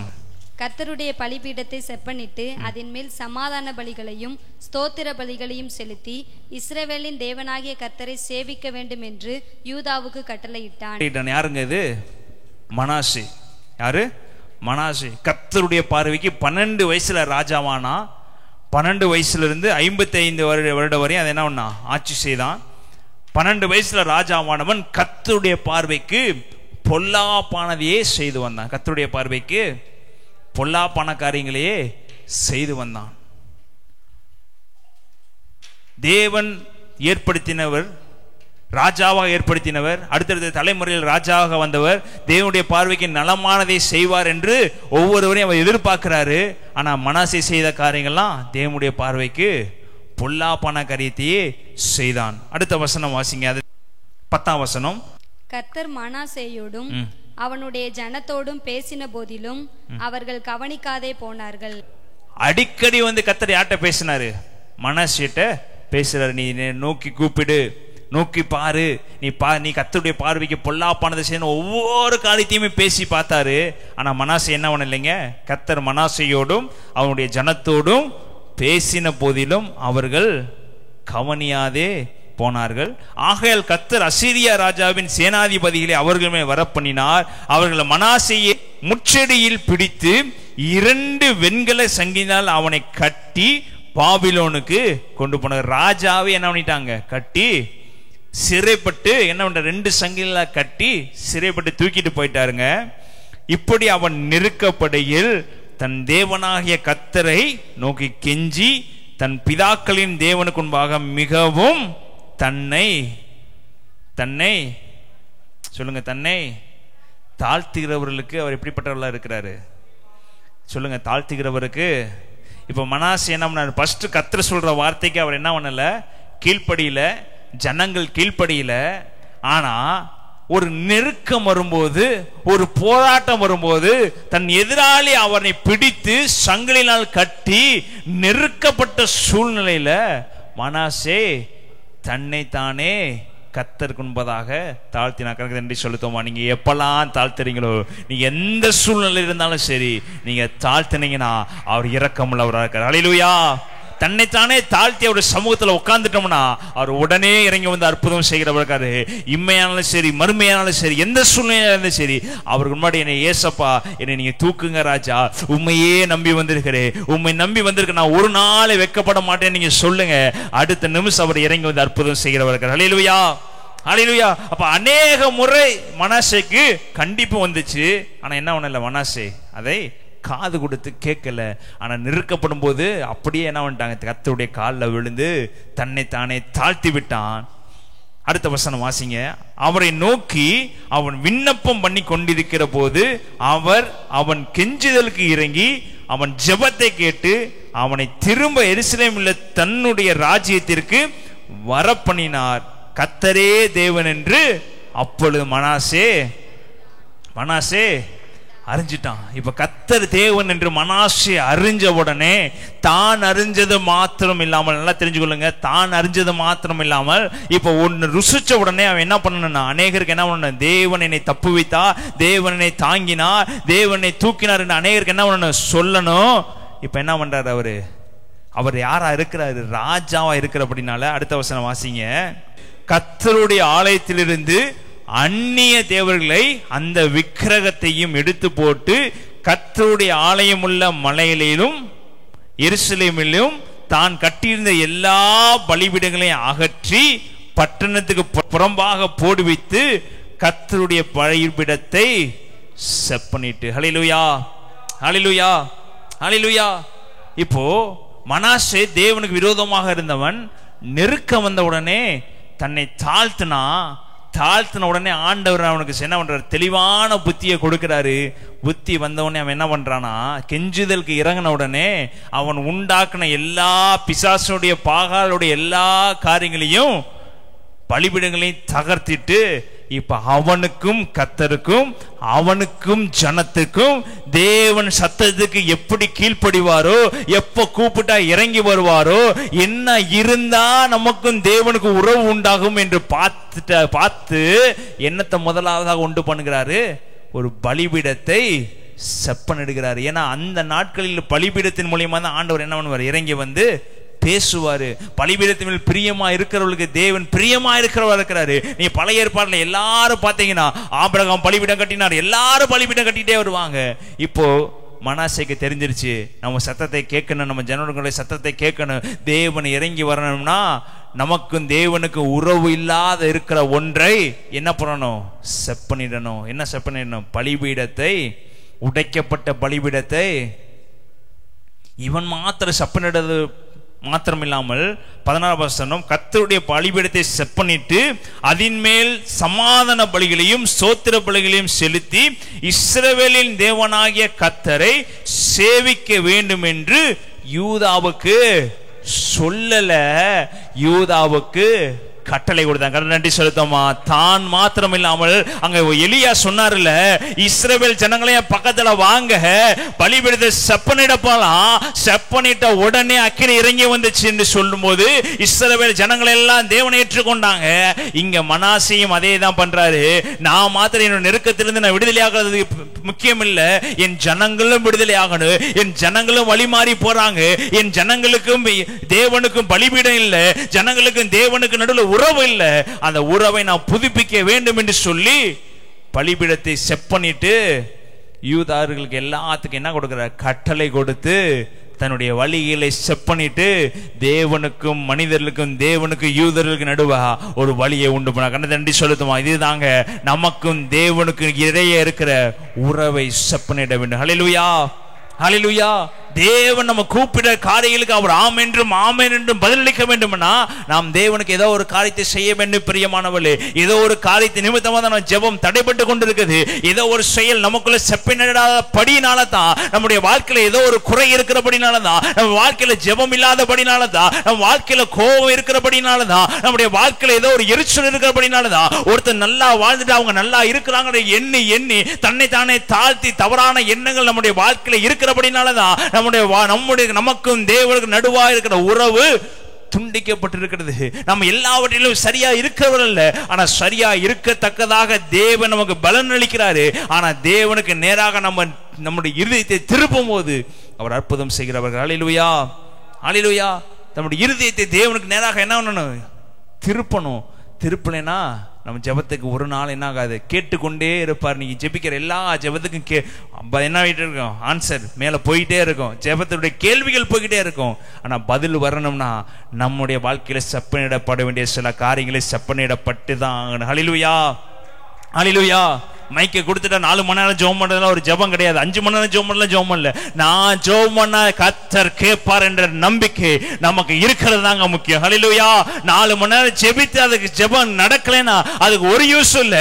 கர்த்தருடைய பலிபீடத்தை செப்பனிட்டு அதன் மேல் சமாதான பலிகளையும் ஸ்தோத்திர பலிகளையும் செலுத்தி இஸ்ரவேலின் தேவனாகிய கர்த்தரை சேவிக்க வேண்டும் என்று யூதாவுக்கு கட்டளையிட்டான். யாருங்க இது? மனாசே. யாரு? மனாசே. கர்த்தருடைய பார்வைக்கு 12 வயசுல ராஜாவானா. 12 வயசுல இருந்து 55 வருடம் வரை அதை என்ன பண்ணா, ஆட்சி செய்தான். 12 வயசுல ராஜாவானவன் கர்த்தருடைய பார்வைக்கு பொல்லாப்பானதையே செய்து வந்தான். கர்த்தருடைய பார்வைக்கு பொல்லாப்பான காரியங்களையே செய்து வந்தான். தேவன் ஏற்படுத்தினவர், ராஜாவாக ஏற்படுத்தினவர், அடுத்தடுத்த தலைமுறையில் ராஜாவாக வந்தவர், தேவனுடைய பார்வைக்கு நலமானதை செய்வார் என்று ஒவ்வொருவரையும் அவர் எதிர்பார்க்கிறாரு. ஆனா மனாசே செய்த காரியங்கள்லாம் தேவனுடைய பார்வைக்கு பொல்லாப்பான காரியத்தையே செய்தான். அடுத்த வசனம் வாசிங்க, அது 10ஆம் வசனம். கர்த்தர் மனாசேயோடும் அவனுடைய ஜனத்தோடும் பேசின போதிலும் அவர்கள் கவனிக்காதே போனார்கள். அடிக்கடி கர்த்தர் யார்கிட்ட பேசினாரு? மனாசேட்ட பேசுறாரு. நீ நோக்கி கூப்பிடு, நோக்கி பாரு, நீ கர்த்தருடைய பார்வைக்கு பொல்லாப்பானதை செய்யணும், ஒவ்வொரு காரியத்தையுமே பேசி பார்த்தாரு. ஆனா மனாசே என்ன பண்ணலைங்க, கர்த்தர் மனாசேயோடும் அவனுடைய ஜனத்தோடும் பேசின போதிலும் அவர்கள் கவனியாதே போனார்கள். ஆகையால் கர்த்தர் அசீரியா ராஜாவின் சேனாதிபதிகளை அவர்கள் மேல் வரப்பண்ணினார். அவர்கள் மனாசேயை முச்செடியில் பிடித்து 2 வெண்கல சங்கினால் அவனை கட்டி பாபிலோனுக்கு கொண்டு போனார். ராஜாவை என்ன பண்ணிட்டாங்க, கட்டி சிறைப்பட்டு என்ன பண்ற, 2 சங்கிலா கட்டி சிறைப்பட்டு தூக்கிட்டு போயிட்டாருங்க. இப்படி அவன் நெருக்கப்படுகையில் தன் தேவனாகிய கர்த்தரை நோக்கி கெஞ்சி தன் பிதாக்களின் தேவனுக்கு முன்பாக மிகவும் தன்னை சொல்லுங்க, தன்னை தாழ்த்துகிறவர்களுக்கு அவர் எப்படிப்பட்டவர்களா இருக்கிறாரு சொல்லுங்க, தாழ்த்துகிறவருக்கு. இப்ப மனாசே என்ன பண்ணாரு, ஃபர்ஸ்ட் கர்த்தர் சொல்ற வார்த்தைக்கு அவர் என்ன பண்ணல, கீழ்ப்படியில, ஜனங்கள் கீழ்ப்படியில. ஆனா ஒரு நெருக்கம் வரும்போது, ஒரு போராட்டம் வரும்போது, தன் எதிராளி அவனை பிடித்து சங்கிலினால் கட்டி நெருக்கப்பட்ட சூழ்நிலையில மனாசே தன்னை தானே கர்த்தருக்கு முன்பதாக தாழ்த்தினா. நன்றி செலுத்துவோமா. நீங்க எப்பெல்லாம் தாழ்த்துறீங்களோ, நீங்க எந்த சூழ்நிலை இருந்தாலும் சரி, நீங்க தாழ்த்தினீங்கன்னா அவர் இரக்கமுள்ளவராக இருக்கிறார். ஹல்லேலூயா. தன்னைத்தானே தாழ்த்தி அவருடைய சமூகத்தில் உட்கார்ந்துட்டோம்னா அவர் உடனே இறங்கி வந்து அற்புதம் செய்கிறவர்காரு. இம்மையானாலும் சரி, மறுமையானாலும் சரி, எந்த சூழ்நிலையா இருந்தாலும் சரி, அவருக்கு முன்னாடி என்னை ஏசப்பா, என்னை நீங்க தூக்குங்க ராஜா, உண்மையே நம்பி வந்திருக்கிறேன், உண்மை நம்பி வந்திருக்க, நான் ஒரு நாளை வெட்கப்பட மாட்டேன் நீங்க சொல்லுங்க. அடுத்த நிமிஷம் அவர் இறங்கி வந்து அற்புதம் செய்கிறவர்கள். ஹல்லேலூயா, ஹல்லேலூயா. அப்ப அநேக முறை மனாசேக்கு கண்டிப்பு வந்துச்சு. ஆனா என்ன பண்ணல மனாசே, அதை காது கொடுத்து கேட்கல. ஆனா நெருக்கப்படும் போது அப்படியே என்ன பண்ணிட்டாங்க, கர்த்தருடைய காலில் விழுந்து தன்னை தானே தாழ்த்தி விட்டான். அடுத்த வசனம் வாசிங்க. அவரை நோக்கி அவன் விண்ணப்பம் பண்ணி கொண்டிருக்கிற போது அவர் அவன் கெஞ்சுதலுக்கு இறங்கி அவன் ஜெபத்தை கேட்டு அவனை திரும்ப எருசலேமில் தன்னுடைய ராஜ்யத்திற்கு வரப்பண்ணினார். கர்த்தரே தேவன் என்று அப்பொழுது மனாசே அறிஞ்சிட்டான். இப்ப கர்த்தர் தேவன் என்று மனாசே அறிஞ்ச உடனே தான் அறிஞ்சது மாத்திரம் இல்லாமல், நல்லா தெரிஞ்சுக்கொள்ளுங்க, தான் அறிஞ்சது மாத்திரம் இல்லாமல் இப்ப ஒன்னு ருசிச்ச உடனே அவன் என்ன பண்ணணும்னா அநேகருக்கு என்ன பண்ணணும், தேவன் என்னை தப்புவித்தா, தேவன் என்னை தாங்கினார், தேவனை தூக்கினார் என்று அநேகருக்கு என்ன பண்ணணும் சொல்லணும். இப்ப என்ன பண்றாரு அவர் யாரா இருக்கிறாரு, ராஜாவா இருக்கிறபடினால அடுத்த வசனம் வாசிங்க. கர்த்தருடைய ஆலயத்திலிருந்து அந்நிய தேவர்களை அந்த விக்கிரகத்தையும் எடுத்து போட்டு கர்த்தருடைய ஆலயம் உள்ள மலையிலும் எருசலேமிலும் தான் கட்டியிருந்த எல்லா பலிபீடங்களையும் அகற்றி பட்டணத்துக்கு புறம்பாக போடுவித்து கர்த்தருடைய பலிபீடத்தை செப்பனிட்டு. ஹல்லேலூயா, ஹல்லேலூயா, ஹல்லேலூயா. இப்போ மனாசே தேவனுக்கு விரோதமாக இருந்தவன் நெருக்கம் வந்த உடனே தன்னை தாழ்த்தின உடனே ஆண்டவர் அவனுக்கு என்ன பண்றாரு, தெளிவான புத்தியை கொடுக்கிறாரு. புத்தி வந்த உடனே அவன் என்ன பண்றானா, கெஞ்சுதலுக்கு இறங்கின உடனே அவன் உண்டாக்குன எல்லா பிசாசுடைய பாகாலுடைய எல்லா காரியங்களையும் பலிபீடங்களையும் தகர்த்திட்டு இப்ப அவனுக்கும் கர்த்தருக்கும் அவனுக்கும் ஜனத்துக்கும் தேவன் சத்தத்துக்கு எப்படி கீழ்ப்படிவாரோ, எப்ப கூப்பிட்டா இறங்கி வருவாரோ, என்ன இருந்தா நமக்கும் தேவனுக்கு உறவு உண்டாகும் என்று பார்த்து என்னத்தை முதலாவதாக உண்டு பண்ணுகிறாரு, ஒரு பலிபீடத்தை செப்பனிடுகிறார். ஏன்னா அந்த நாட்களில் பலிபீடத்தின் மூலியமா தான் ஆண்டவர் என்ன பண்ணுவார், இறங்கி வந்து பேசுவாரு. பலிபீடத்தின் மேல் பிரியமா இருக்கிறவர்களுக்கு தேவன் பிரியமா இருக்கிறவா இருக்கிறாரு. நீ பழைய ஏற்பாடுல எல்லாரும் பாத்தீங்கன்னா ஆபிரகாம் பலிபீடம் கட்டினார், எல்லாரும் பலிபீடம் கட்டிட்டே வருவாங்க. இப்போ மனாசேக்கு தெரிஞ்சிருச்சு, நம்ம சத்தத்தை கேட்கணும், நம்ம ஜனங்களுடைய சத்தத்தை கேட்கணும், தேவன் இறங்கி வரணும்னா நமக்கும் தேவனுக்கு உறவு இல்லாத இருக்கிற ஒன்றை என்ன பண்ணணும், செப்பனிடணும். என்ன செப்பனிடணும், பலிபீடத்தை, உடைக்கப்பட்ட பலிபீடத்தை. இவன் மாத்திரம் செப்பனிடுறது மாத்திரம் இல்லாமல் 16 வசனம், கர்த்தருடைய பலிபீடத்தை செப்பனிட்டு அதின் மேல் சமாதான பலிகளையும் ஸ்தோத்திர பலிகளையும் செலுத்தி இஸ்ரவேலின் தேவனாகிய கர்த்தரை சேவிக்க வேண்டும் என்று யூதாவுக்கு சொல்லல, யூதாவுக்கு கட்டளை கொடுத்தாங்க. நன்றி செலுத்தமா. தான் மாத்திரம் இல்லாமல் அங்க எலியா சொன்னார்ல, இஸ்ரவேல் ஜனங்களே பக்கத்துல வாங்க, பலிபீடத்தை செப்பனிட போலாம். செப்பனிட்ட உடனே அக்கினி இறங்கி வந்துச்சு என்று சொல்லும் போது இஸ்ரவேல் ஜனங்கள் எல்லாம் தேவனை ஏற்றுக்கொண்டாங்க. இங்க மனாசேயும் அதே தான் பண்றாரு. நான் மாத்திரம் என்னோட நெருக்கத்திலிருந்து நான் விடுதலை ஆகிறது முக்கியம் இல்ல, என் ஜனங்களும் விடுதலை ஆகணும், என் ஜனங்களும் வழி மாறி போறாங்க, என் ஜனங்களுக்கும் தேவனுக்கும் பலிபீடம் இல்ல, ஜனங்களுக்கும் தேவனுக்கு நடுவில் உறவு இல்ல, அந்த உறவை நான் புதுப்பிக்க வேண்டும் என்று சொல்லி பலிபீடத்தை செப்பனிட்டு யூதர்களுக்கு எல்லாத்துக்கும் என்ன கொடுக்கிறார், கட்டளை கொடுத்து தன்னுடைய வழிகளை செப்பனிட்டு தேவனுக்கும் மனிதர்களுக்கும் தேவனுக்கும் யூதர்களுக்கு நடுவா ஒரு வழியை உண்டு பண்ண. கண்ணை தண்டி சொல்லுமா, இதுதாங்க நமக்கும் தேவனுக்கும் இடையே இருக்கிற உறவை செப்பனிட வேண்டும். ஹல்லேலூயா, ஹல்லேலூயா. தேவன் நம்ம கூப்பிட காரியங்களுக்கு அவர் ஆம் என்றும் ஆமென் என்றும் பதிலளிக்க வேண்டும்னா நாம் தேவனுக்கு ஏதோ ஒரு காரியத்தை செய்ய வேண்டும். பிரியமானவர்களே, ஏதோ ஒரு காரியத்தை நிமித்தமாக தான் நம்ம ஜெபம் தடைபட்டு கொண்டிருக்குது. ஏதோ ஒரு செயல் நமக்குள்ள செப்பனிடாத படியினால தான், நம்முடைய வாழ்க்கையில ஏதோ ஒரு குறை இருக்கிறபடினால தான், நம்ம வாழ்க்கையில ஜெபம் இல்லாதபடினால தான், நம்ம வாழ்க்கையில கோபம் இருக்கிறபடினால தான், நம்முடைய வாழ்க்கையில ஏதோ ஒரு எரிச்சல் இருக்கிறபடினால தான், ஒருத்தர் நல்லா வாழ்ந்துட்டு அவங்க நல்லா இருக்கிறாங்க எண்ணி எண்ணி தன்னை தானே தாழ்த்தி தவறான எண்ணங்கள் நம்முடைய வாழ்க்கையில இருக்கிறபடினால தான் நமக்கும் தேவனுக்கு நடுவா இருக்கிற உறவு துண்டிக்கப்பட்டிருக்கிறது. நம்ம எல்லாவற்றிலும் சரியா இருக்கிறவர் அல்ல, ஆனா சரியா இருக்கத்தக்கதாக தேவன் நமக்கு பலன் அளிக்கிறாரு. ஆனா தேவனுக்கு நேராக நம்முடைய இருதயத்தை திருப்பும் போது அவர் அற்புதம் செய்கிறவர்கள். ஹல்லேலூயா, ஹல்லேலூயா. நம்முடைய இருதயத்தை தேவனுக்கு நேராக என்ன பண்ணணும், திருப்பணும். திருப்பலைன்னா நம்ம ஜெபத்துக்கு ஒரு நாள் என்ன ஆகாது, கேட்டுக்கொண்டே இருப்பார். நீங்க ஜெபிக்கிற எல்லா ஜெபத்துக்கும் என்ன ஆகிட்டே இருக்கும், ஆன்சர் மேல போயிட்டே இருக்கும், ஜெபத்துடைய கேள்விகள் போய்கிட்டே இருக்கும். ஆனா பதில் வரணும்னா நம்முடைய வாழ்க்கையில செப்பனிடப்பட வேண்டிய சில காரியங்களை செப்பனிடப்பட்டு தான். ஹல்லேலூயா, ஹல்லேலூயா. மைக்கை கொடுத்துட்டா 4 மணி நேரம் ஜெபம் பண்றதுல ஒரு ஜெபம் கிடையாது, 5 மணி நேரம் ஜெபம் பண்ணல ஜெபம் இல்ல. நான் ஜெபம் பண்ண கர்த்தர் கேட்பார் என்ற நம்பிக்கை நமக்கு இருக்கிறது தாங்க முக்கியம். ஹல்லேலூயா. 4 மணி நேரம் ஜெபித்து அதுக்கு ஜெபம் நடக்கலைன்னா அதுக்கு ஒரு யூஸ் இல்ல.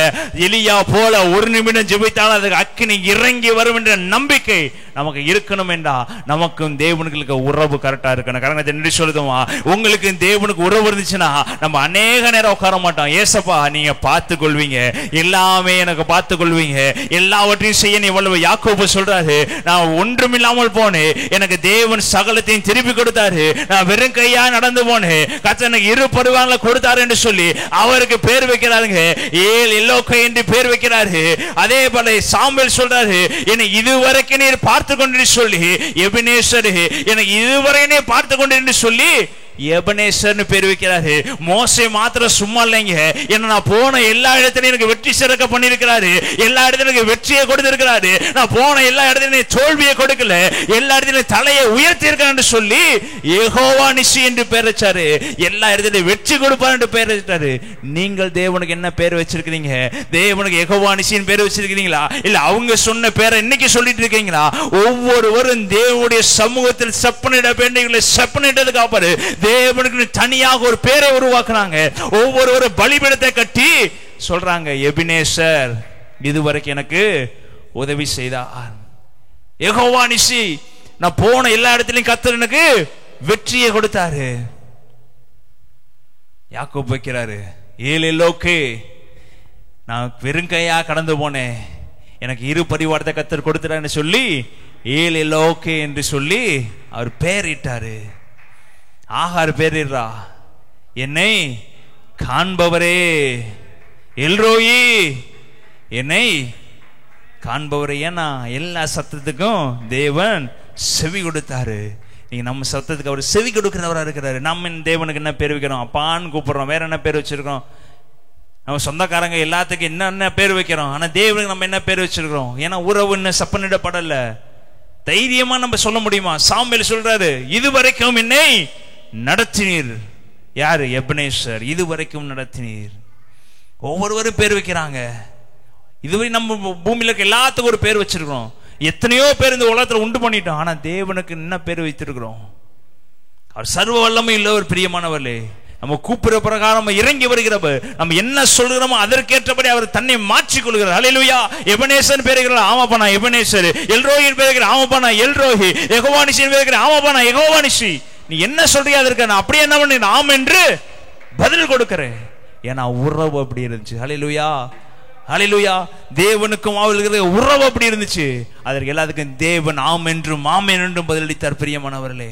எலியா போல 1 நிமிடம் ஜெபித்தாலும் அதுக்கு அக்கினி இறங்கி வரும் என்ற நம்பிக்கை நமக்கு இருக்கணும் என்றா நமக்கும் தேவனுக்கு உறவு கரெக்டா இருக்கணும். கரெக்டா நன்றி சொல்லுதுமா. உங்களுக்கு தேவனுக்கு உறவு இருந்துச்சுன்னா நம்ம அநேக நேரம் உட்கார மாட்டோம். ஏசப்பா நீங்க பார்த்து கொள்வீங்க, எல்லாமே எனக்கு பார்த்து கொள்வீங்க. எல்லாவற்றையும் செய்ய நீ வல்லவர். யாக்கோபு சொல்றாரு, நான் ஒன்றுமில்லாமல் போனேன், எனக்கு தேவன் சகலத்தையும் திருப்பி கொடுத்தாரு. நான் வெறும் கையா நடந்து போனேன், கர்த்தர் எனக்கு 2 பரிவாரங்களை கொடுத்தாரு என்று சொல்லி அவருக்கு பேர் வைக்கிறாருங்க. ஏல் எல்லோக்கை என்று பேர் வைக்கிறாரு. அதே போல சாமுவேல் சொல்றாரு, என்னை இதுவரைக்கும் நீர் பார்த்து கொண்டு சொல்லி எபினேசர், எனக்கு இதுவரை நீ பார்த்து கொண்டு சொல்லி எபனேசர்னு பேர் வைக்கிறாரு. மோசே மாத்திரம் சும்மா இல்லைங்க, என்ன நான் போன எல்லா இடத்துலயும் எனக்கு வெற்றி சிறக்க பண்ணிருக்கிறாரு. எல்லா இடத்துலயும் எனக்கு வெற்றியை கொடுத்திருக்கிறாரு. நான் போன எல்லா இடத்துலயும் தோல்வியை கொடுக்கல, எல்லா இடத்துலயும் தலையை உயர்த்தி இருக்கான்னு சொல்லி யெகோவா நிசி என்று பேர் வச்சாரு. எல்லா இடத்துலயும் வெற்றி கொடுப்பார் என்று பேர் வச்சாரு. நீங்கள் தேவனுக்கு என்ன பேர் வச்சிருக்கீங்க? தேவனுக்கு யெகோவா நிசின்னு பேர் வச்சிருக்கீங்களா? இல்ல அவங்க சொன்ன பேரை இன்னைக்கு சொல்லிட்டு இருக்கீங்களா? ஒவ்வொருவரும் தேவனுடைய சமூகத்தில் செப்பனிட வேண்டியவர்களை செப்பனிட்டதுக்கு அப்புறம் தேவனுக்கு தனியாக ஒரு பேரை உருவாக்குறாங்க. ஒவ்வொருவரும் பலிபீடத்தை கட்டி சொல்றாங்க, எபினேசர் இதுவரைக்கும் எனக்கு உதவி செய்தார். யெகோவா நிசி, நான் போன எல்லா இடத்திலும் கர்த்தர் எனக்கு வெற்றியை கொடுத்தாரு. யாக்கோபு வைக்கிறாரு, ஏலெல்லோக்கே, நான் வெறுங்கையா கடந்து போனேன், எனக்கு 2 பரிவாரத்தை கர்த்தர் கொடுத்தாருன்னு சொல்லி ஏலெல்லோக்கே என்று சொல்லி அவர் பெயரிட்டாரு. ஆகார் பேரிடுறா, என்னை காண்பவரே, எல்ரோயி, என்னை காண்பவரே. ஏன்னா எல்லா சத்தத்துக்கும் தேவன் செவி கொடுத்தாரு. நீங்க நம்ம சத்தத்துக்கு அவர் செவி கொடுக்கிறவரா இருக்கிறாரு. நம்ம தேவனுக்கு என்ன பேர் வைக்கிறோம்? அப்பான்னு கூப்பிடுறோம். வேற என்ன பேர் வச்சிருக்கோம்? நம்ம சொந்தக்காரங்க எல்லாத்துக்கும் என்ன பேர் வைக்கிறோம். ஆனா தேவனுக்கு நம்ம என்ன பேர் வச்சிருக்கிறோம்? ஏன்னா உறவு இன்னும் சப்பனிடப்படல. தைரியமா நம்ம சொல்ல முடியுமா? சாமுவேல் சொல்றாரு, இதுவரைக்கும் என்னை நடத்தினீர். யாரு? எபனேசர், இதுவரைக்கும் நடத்தினீர். ஒவ்வொருவரும் பேர் வைக்கிறாங்க. இதுவரை நம்ம பூமியில இருக்க எல்லாத்துக்கும் ஒரு பேர் வச்சிருக்கிறோம். எத்தனையோ பேர் இந்த உலகத்துல உண்டு பண்ணிட்டோம். ஆனா தேவனுக்கு என்ன பேர் வைத்திருக்கிறோம்? அவர் சர்வ வல்லமை இல்ல ஒரு பிரியமானவர்களே. நம்ம கூப்பிடுற பிரகாரம் இறங்கி வருகிறவர், நம்ம என்ன சொல்கிறோமோ அதற்கேற்றபடி அவர் தன்னை மாற்றிக் கொள்கிறார். ஹல்லேலூயா. எபனேசர் பேருகிறார், ஆமாப்பா நான் எபனேசர். எல்ரோயின் பேருகிறார், ஆமாப்பா நான் எல்ரோஹி. யெகோவா நிசியின் பேருகிறார், ஆமாப்பா நான் யெகோவா நிசி. நீ என்ன சொல்றியா அதற்கு நான் அப்படியே என்ன பண்ணி ஆம் என்று பதில் கொடுக்கிறேன். ஏன்னா உறவு அப்படி இருந்துச்சு. ஹல்லேலூயா, ஹல்லேலூயா. தேவனுக்கும் அவர்களுக்கு உறவு அப்படி இருந்துச்சு. அதற்கு எல்லாத்துக்கும் தேவன் ஆம் என்றும் ஆமென் என்றும் பதிலளித்தார். பிரியமானவர்களே,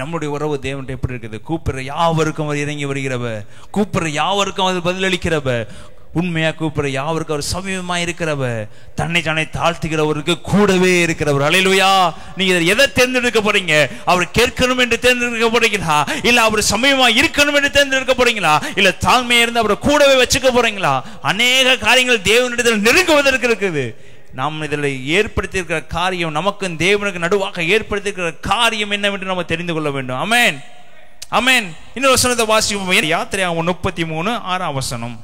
நம்முடைய உறவு தேவன் எப்படி இருக்குது? கூப்பிடுற யாவருக்கும் அவர் இறங்கி வருகிறவர், கூப்பிடுற யாவருக்கும் அவர் பதிலளிக்கிறவர், உண்மையா கூப்பிடுற யாவருக்கும் அவர் சமீபமா இருக்கிறவர், தன்னை தானே தாழ்த்துகிறவருக்கு கூடவே இருக்கிறவர். ஹல்லேலூயா. நீங்க எதை தேர்ந்தெடுக்க போறீங்க? அவர் கேட்கணும் என்று தேர்ந்தெடுக்க போறீங்களா? இல்ல அவர் சமீபமா இருக்கணும் என்று தேர்ந்தெடுக்க போறீங்களா? இல்ல தாழ்மையா இருந்து அவரை கூடவே வச்சுக்க போறீங்களா? அநேக காரியங்கள் தேவனிடத்தில் நெருங்குவதற்கு இருக்குது. நாம் இதில் ஏற்படுத்தியிருக்கிற காரியம், நமக்கும் தேவனுக்கு நடுவாக ஏற்படுத்தியிருக்கிற காரியம் என்னவென்று நம்ம தெரிந்து கொள்ள வேண்டும். ஆமென், ஆமென். இன்னொரு வசனத்தை வாசிப்போம். யாத்திரையாகமம் 33:6.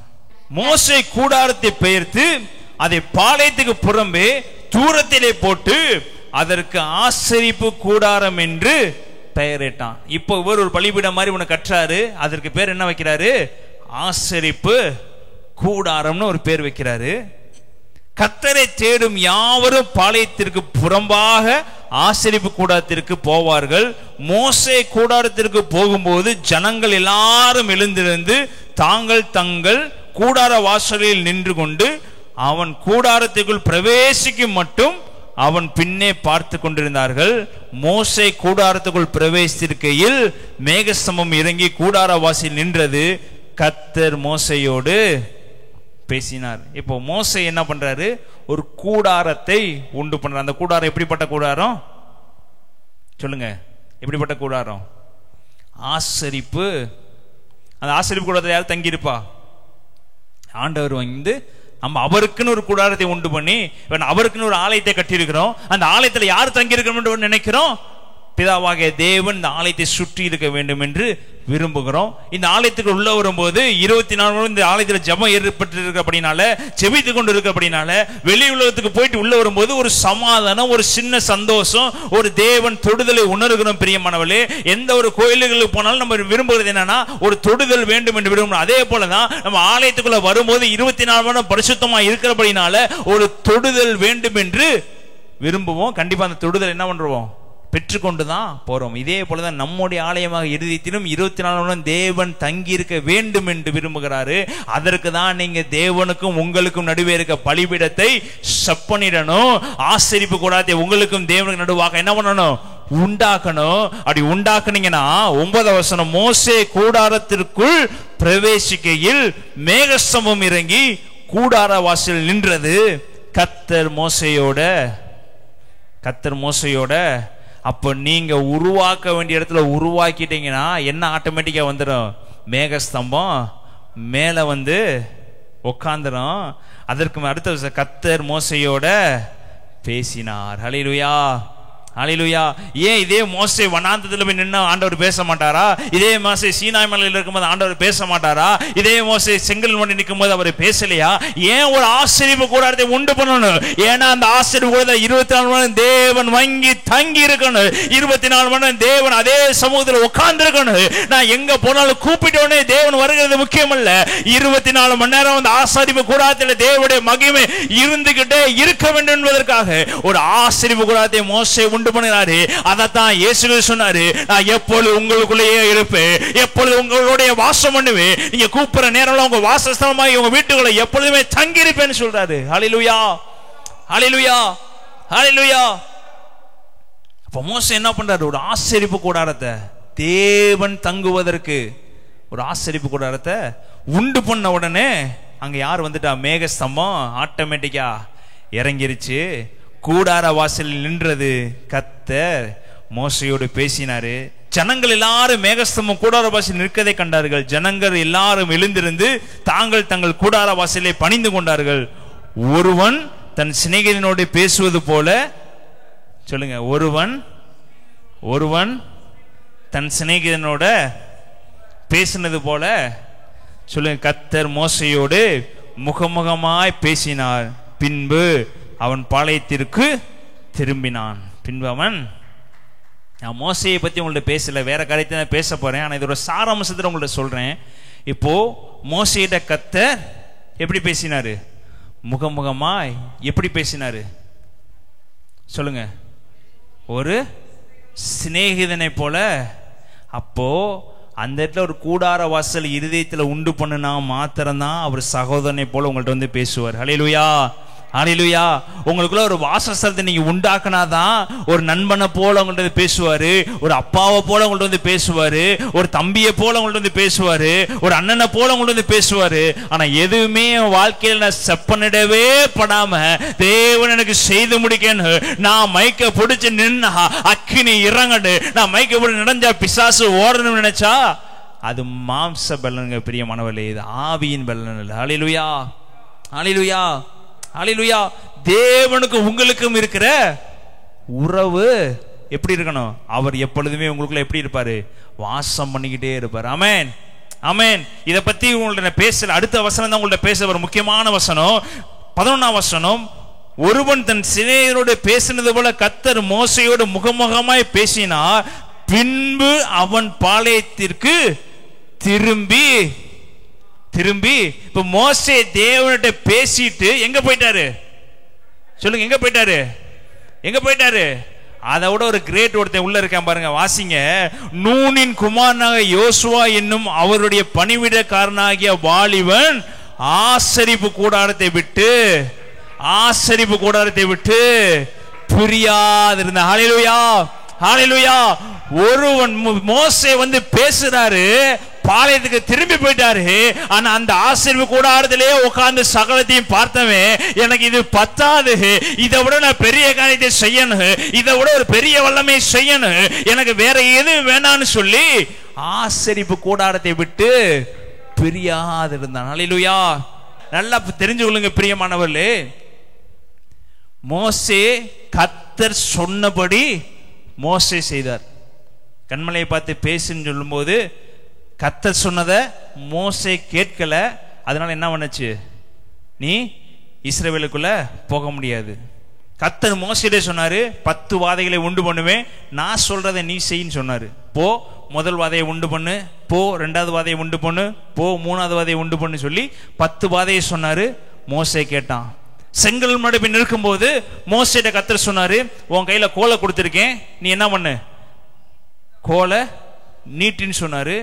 மோசே கூடாரத்தை பெயர்த்து அதை பாளையத்துக்கு புறம்பே தூரத்திலே போட்டு அதற்கு ஆசரிப்பு கூடாரம் என்று பெயரிட்டான். இப்போ இவர் ஒரு பலிபீடம் மாதிரி ஒன்று கற்றாரு. அதற்கு பேர் என்ன வைக்கிறாரு? ஆசரிப்பு கூடாரம்னு ஒரு பேர் வைக்கிறாரு. கர்த்தரை தேடும் யாவரும் பாளையத்திற்கு புறம்பாக ஆசரிப்பு கூடாரத்திற்கு போவார்கள். மோசே கூடாரத்திற்கு போகும்போது ஜனங்கள் எல்லாரும் எழுந்திருந்து தாங்கள் தங்கள் கூடார வாசலில் நின்று கொண்டு அவன் கூடாரத்திற்குள் பிரவேசிக்கும் மட்டும் அவன் பின்னே பார்த்து கொண்டிருந்தார்கள். மோசே கூடாரத்துக்குள் பிரவேசித்திருக்கையில் மேகஸ்தம்பம் இறங்கி கூடார வாசலில் நின்றது. கர்த்தர் மோசேயோடு பேசினார். இப்போ மோசே என்ன பண்றாரு? ஒரு கூடாரத்தை உண்டு பண்றார். அந்த கூடாரம் எப்படிப்பட்ட கூடாரம் சொல்லுங்க? எப்படிப்பட்ட கூடாரம்? ஆசரிப்பு. அந்த ஆசரிப்பு கூடாரத்தை யார் தங்கியிருப்பா? ஆண்டவர் வந்து நம்ம அவருக்குன்னு ஒரு கூடாரத்தை உண்டு பண்ணி அவருக்குன்னு ஒரு ஆலயத்தை கட்டியிருக்கிறோம். அந்த ஆலயத்தில் யார் தங்கி இருக்கணும் நினைக்கிறோம்? பிதாவாகிய தேவன் இந்த ஆலயத்தை சுற்றி இருக்க வேண்டும் என்று விரும்புகிறோம். இந்த ஆலயத்துக்கு உள்ள வரும்போது 24 இந்த ஆலயத்தில் ஜெபம் ஏற்பட்டு அப்படினால, செபித்து கொண்டு இருக்க அப்படினால, வெளி உலகத்துக்கு போயிட்டு உள்ள வரும்போது ஒரு சமாதானம், ஒரு சின்ன சந்தோஷம், ஒரு தேவன் தொடுதலை உணர்கிறோம். பிரியமானவர்களே, எந்த ஒரு கோயில்களுக்கு போனாலும் நம்ம விரும்புகிறது என்னன்னா ஒரு தொடுதல் வேண்டும் என்று விரும்புகிறோம். அதே போலதான் நம்ம ஆலயத்துக்குள்ள வரும்போது 24 பரிசுத்தமா இருக்கிறபடினால ஒரு தொடுதல் வேண்டும் என்று விரும்புவோம். கண்டிப்பா அந்த தொடுதல் என்ன பண்றோம்? பெற்றுக்கொண்டுதான் போறோம். இதே போலதான் நம்முடைய ஆலயமாக இருதயத்திலும் 24 மணி நேரம் தேவன் தங்கி இருக்க வேண்டும் என்று விரும்புகிறாரு. அதற்கு தான் நீங்க தேவனுக்கும் உங்களுக்கும் நடுவே இருக்க பலிபீடத்தை செப்பனிடணும். ஆசரிப்பு கூடாதே உங்களுக்கும் தேவனுக்கு நடுவாக என்ன பண்ணணும்? உண்டாக்கணும். அப்படி உண்டாக்குனீங்கன்னா 9வது வசனம், மோசே கூடாரத்திற்குள் பிரவேசிக்கையில் மேகஸ்தம்பம் இறங்கி கூடார வாசல் நின்றது. கர்த்தர் மோசையோட அப்ப நீங்க உருவாக்க வேண்டிய இடத்துல உருவாக்கிட்டீங்கன்னா என்ன ஆட்டோமேட்டிக்கா வந்துடும்? மேகஸ்தம்பம் மேல வந்து உட்காந்துரும். அதற்கு அடுத்த கர்த்தர் மோசையோட பேசினார். ஹல்லேலூயா, ஹல்லேலூயா. ஏன் இதே மோசே வனாந்தரத்துல போய் நின்று ஆண்டவர் பேச மாட்டாரா? இதே மோசே சீனாய் மலையில் இருக்கும்போது ஆண்டவர் பேச மாட்டாரா? இதே மோசே செங்கல் மண்டி நிற்கும் போது அவர் பேசலையா? ஏன் ஒரு ஆசரிப்பு கூடாரத்தை உண்டு பண்ணணும்? ஏன்னா அந்த ஆசரிப்பு கூட 24 மணி நேரம் தேவன் வங்கி தங்கி இருக்கணும். 24 மணி நேரம் தேவன் அதே சமூகத்தில் உட்கார்ந்து இருக்கணும். நான் எங்க போனாலும் கூப்பிட்டோன்னே தேவன் வருகிறது முக்கியம் அல்ல. 24 மணி நேரம் அந்த ஆசரிப்பு கூடாரத்தில் தேவனுடைய மகிமை இருந்துகிட்டே இருக்க வேண்டும் என்பதற்காக ஒரு ஆசரிப்பு கூடாரத்தை மோசே உண்டு பண்ணுகிறாரு. அதத்தான் இயேசு சொன்னாரு, நான் எப்பொழுது உங்களுக்குள்ளேயே இருப்பேன், எப்பொழுது உங்களுடைய வாசம் பண்ணுவேன், நீங்க கூப்பிடுற நேரம் உங்க வாசஸ்தலமாய் உங்க வீட்டுக்குள்ள எப்பொழுதுமே தங்கி இருப்பேன்னு சொல்றாரு. ஹல்லேலூயா, ஹல்லேலூயா, ஹல்லேலூயா. அப்ப மோசே என்ன பண்றாரு? ஒரு ஆசரிப்பு கூடாரத்தை தேவன் தங்குவதற்கு ஒரு ஆசரிப்பு கூடாரத்தை உண்டு பண்ண உடனே அங்க யார் வந்துட்டா? மேகஸ்தம்பம் ஆட்டோமேட்டிக்கா இறங்கிருச்சு. கூடார வாசலில் நின்றது. கர்த்தர் மோசையோடு பேசினாரு. ஜனங்கள் எல்லாரும் மேகஸ்தம்பம் கூடார வாசலில் நிற்கதை கண்டார்கள். ஜனங்கள் எல்லாரும் எழுந்திருந்து தாங்கள் தங்கள் கூடார வாசலை பணிந்து கொண்டார்கள். ஒருவன் தன் சிநேகிதனோடு பேசுவது போல, சொல்லுங்க, ஒருவன் தன் சிநேகிதனோட பேசினது போல, சொல்லுங்க. கர்த்தர் மோசையோடு முகமுகமாய் பேசினார். பின்பு அவன் பாளையத்திற்கு திரும்பினான். பின்பு அவன், நான் மோசையை பத்தி உங்கள்ட்ட பேசல, வேற காரியத்தை நான் பேச போறேன். ஆனா இதோட சாராம்சத்தை உங்கள்ட்ட சொல்றேன். இப்போ மோசையிட கர்த்தர் எப்படி பேசினாரு? முகமுகமாய். எப்படி பேசினாரு சொல்லுங்க? ஒரு சிநேகிதனை போல. அப்போ அந்த இடத்துல ஒரு கூடார வாசல் இருதயத்துல உண்டு பண்ணுனா மாத்திரம்தான் அவர் சகோதரனை போல உங்கள்ட்ட வந்து பேசுவார். ஹல்லேலூயா, ஹல்லேலூயா. உங்களுக்குள்ள ஒரு வாசஸ்தலத்தை நீங்க உண்டாக்குனாதான் ஒரு நண்பனை போல உங்கள்ட்ட பேசுவாரு, ஒரு அப்பாவை போல உங்கள்ட்ட வந்து பேசுவாரு, ஒரு தம்பியை போல உங்கள்ட்ட வந்து பேசுவாரு, ஒரு அண்ணனை போல உங்கள்ட்ட வந்து பேசுவாரு. ஆனா எதுவுமே வாழ்க்கையில் நான் செப்பனிடவே படாம தேவன் எனக்கு செய்து முடிக்கணும், நான் மைக்க பிடிச்சு நின்னா அக்கினி இறங்கடு, நான் மைக்க பிடிச்சு நடந்தா பிசாசு ஓடணும்னு நினைச்சா அது மாம்ச பலனுங்க பிரியமானவர்களே, இது ஆவியின் பலன் இல்லை. ஹல்லேலூயா, ஹல்லேலூயா, ஹல்லேலூயா. தேவனுக்கு உங்களுக்கும் இருக்கிற உறவு எப்படி இருக்கணும்? அவர் எப்பொழுதுமே உங்களுக்குள்ள எப்படி இருப்பாரு? வாசம் பண்ணிக்கிட்டே இருப்பார். ஆமென், ஆமென். இதை பத்தி உங்கள்ட்ட பேசல. அடுத்த வசனம் தான் உங்கள்ட்ட பேச ஒரு முக்கியமான வசனம். 11ஆம் வசனம். ஒருவன் தன் சிநேகிதனோடு பேசினது போல கர்த்தர் மோசையோடு முகமுகமாய் பேசினார். பின்பு அவன் பாளையத்திற்கு திரும்பி இப்ப மோசே தேவன்கிட்ட பேசிட்டு எங்க போயிட்டாரு? சொல்லுங்க, எங்க போயிட்டாரு? எங்க போயிட்டாரு? அதை விட ஒரு கிரேட் ஒருத்தன் உள்ள இருக்கான் பாருங்க, வாசிங்க. நூனின் குமாரனாக யோசுவா என்னும் அவருடைய பணிவிடக்காரனாகிய வாலிபன் ஆசரிப்பு கூடாரத்தை விட்டு பிரியாதிருந்த. ஹல்லேலூயா, ஹல்லேலூயா. ஒருவன் மோசே வந்து பேசுறாரு, பாளையத்துக்கு திரும்பி போயிட்டாரு. ஆனா அந்த ஆசரிப்பு கூடாரத்திலே உட்கார்ந்து சகலத்தையும் பார்த்தவன், எனக்கு இது பத்தாது, இதை விட நான் பெரிய காரியத்தை செய்யணும், இதை விட ஒரு பெரிய வல்லமை செய்யணும், எனக்கு வேற எது வேணான்னு சொல்லி ஆசரிப்பு கூடாரத்தை விட்டு பிரியாது இருந்தான். ஹல்லேலூயா. நல்லா தெரிஞ்சு கொள்ளுங்க பிரியமானவர்களே, மோசே கர்த்தர் சொன்னபடி மோசே செய்தார். கன்மலையை பார்த்து பேசுன்னு சொல்லும் போது கர்த்தர் சொன்னதை மோசே கேட்கல. அதனால என்ன பண்ணுச்சு? நீ இஸ்ரவேலுக்குள்ள போக முடியாது. கர்த்தர் மோசேட்டே சொன்னாரு, 10 வாதைகளை உண்டு பண்ணுவேன், நான் சொல்றதை நீ செய்யின்னு சொன்னாரு. போ, முதல் வாதையை உண்டு பண்ணு, போ, 2வது வாதையை உண்டு பண்ணு, போ, 3வது வாதையை உண்டு பண்ணு சொல்லி 10 வாதையை சொன்னாரு. மோசே கேட்டான். செங்கல் முன்னாடி போய் நிற்கும்போது மோசேட்ட கர்த்தர் சொன்னாரு, உன் கையில கோலை கொடுத்திருக்கேன், நீ என்ன பண்ணு, கோலை நீட்டின்னு சொன்னாரு.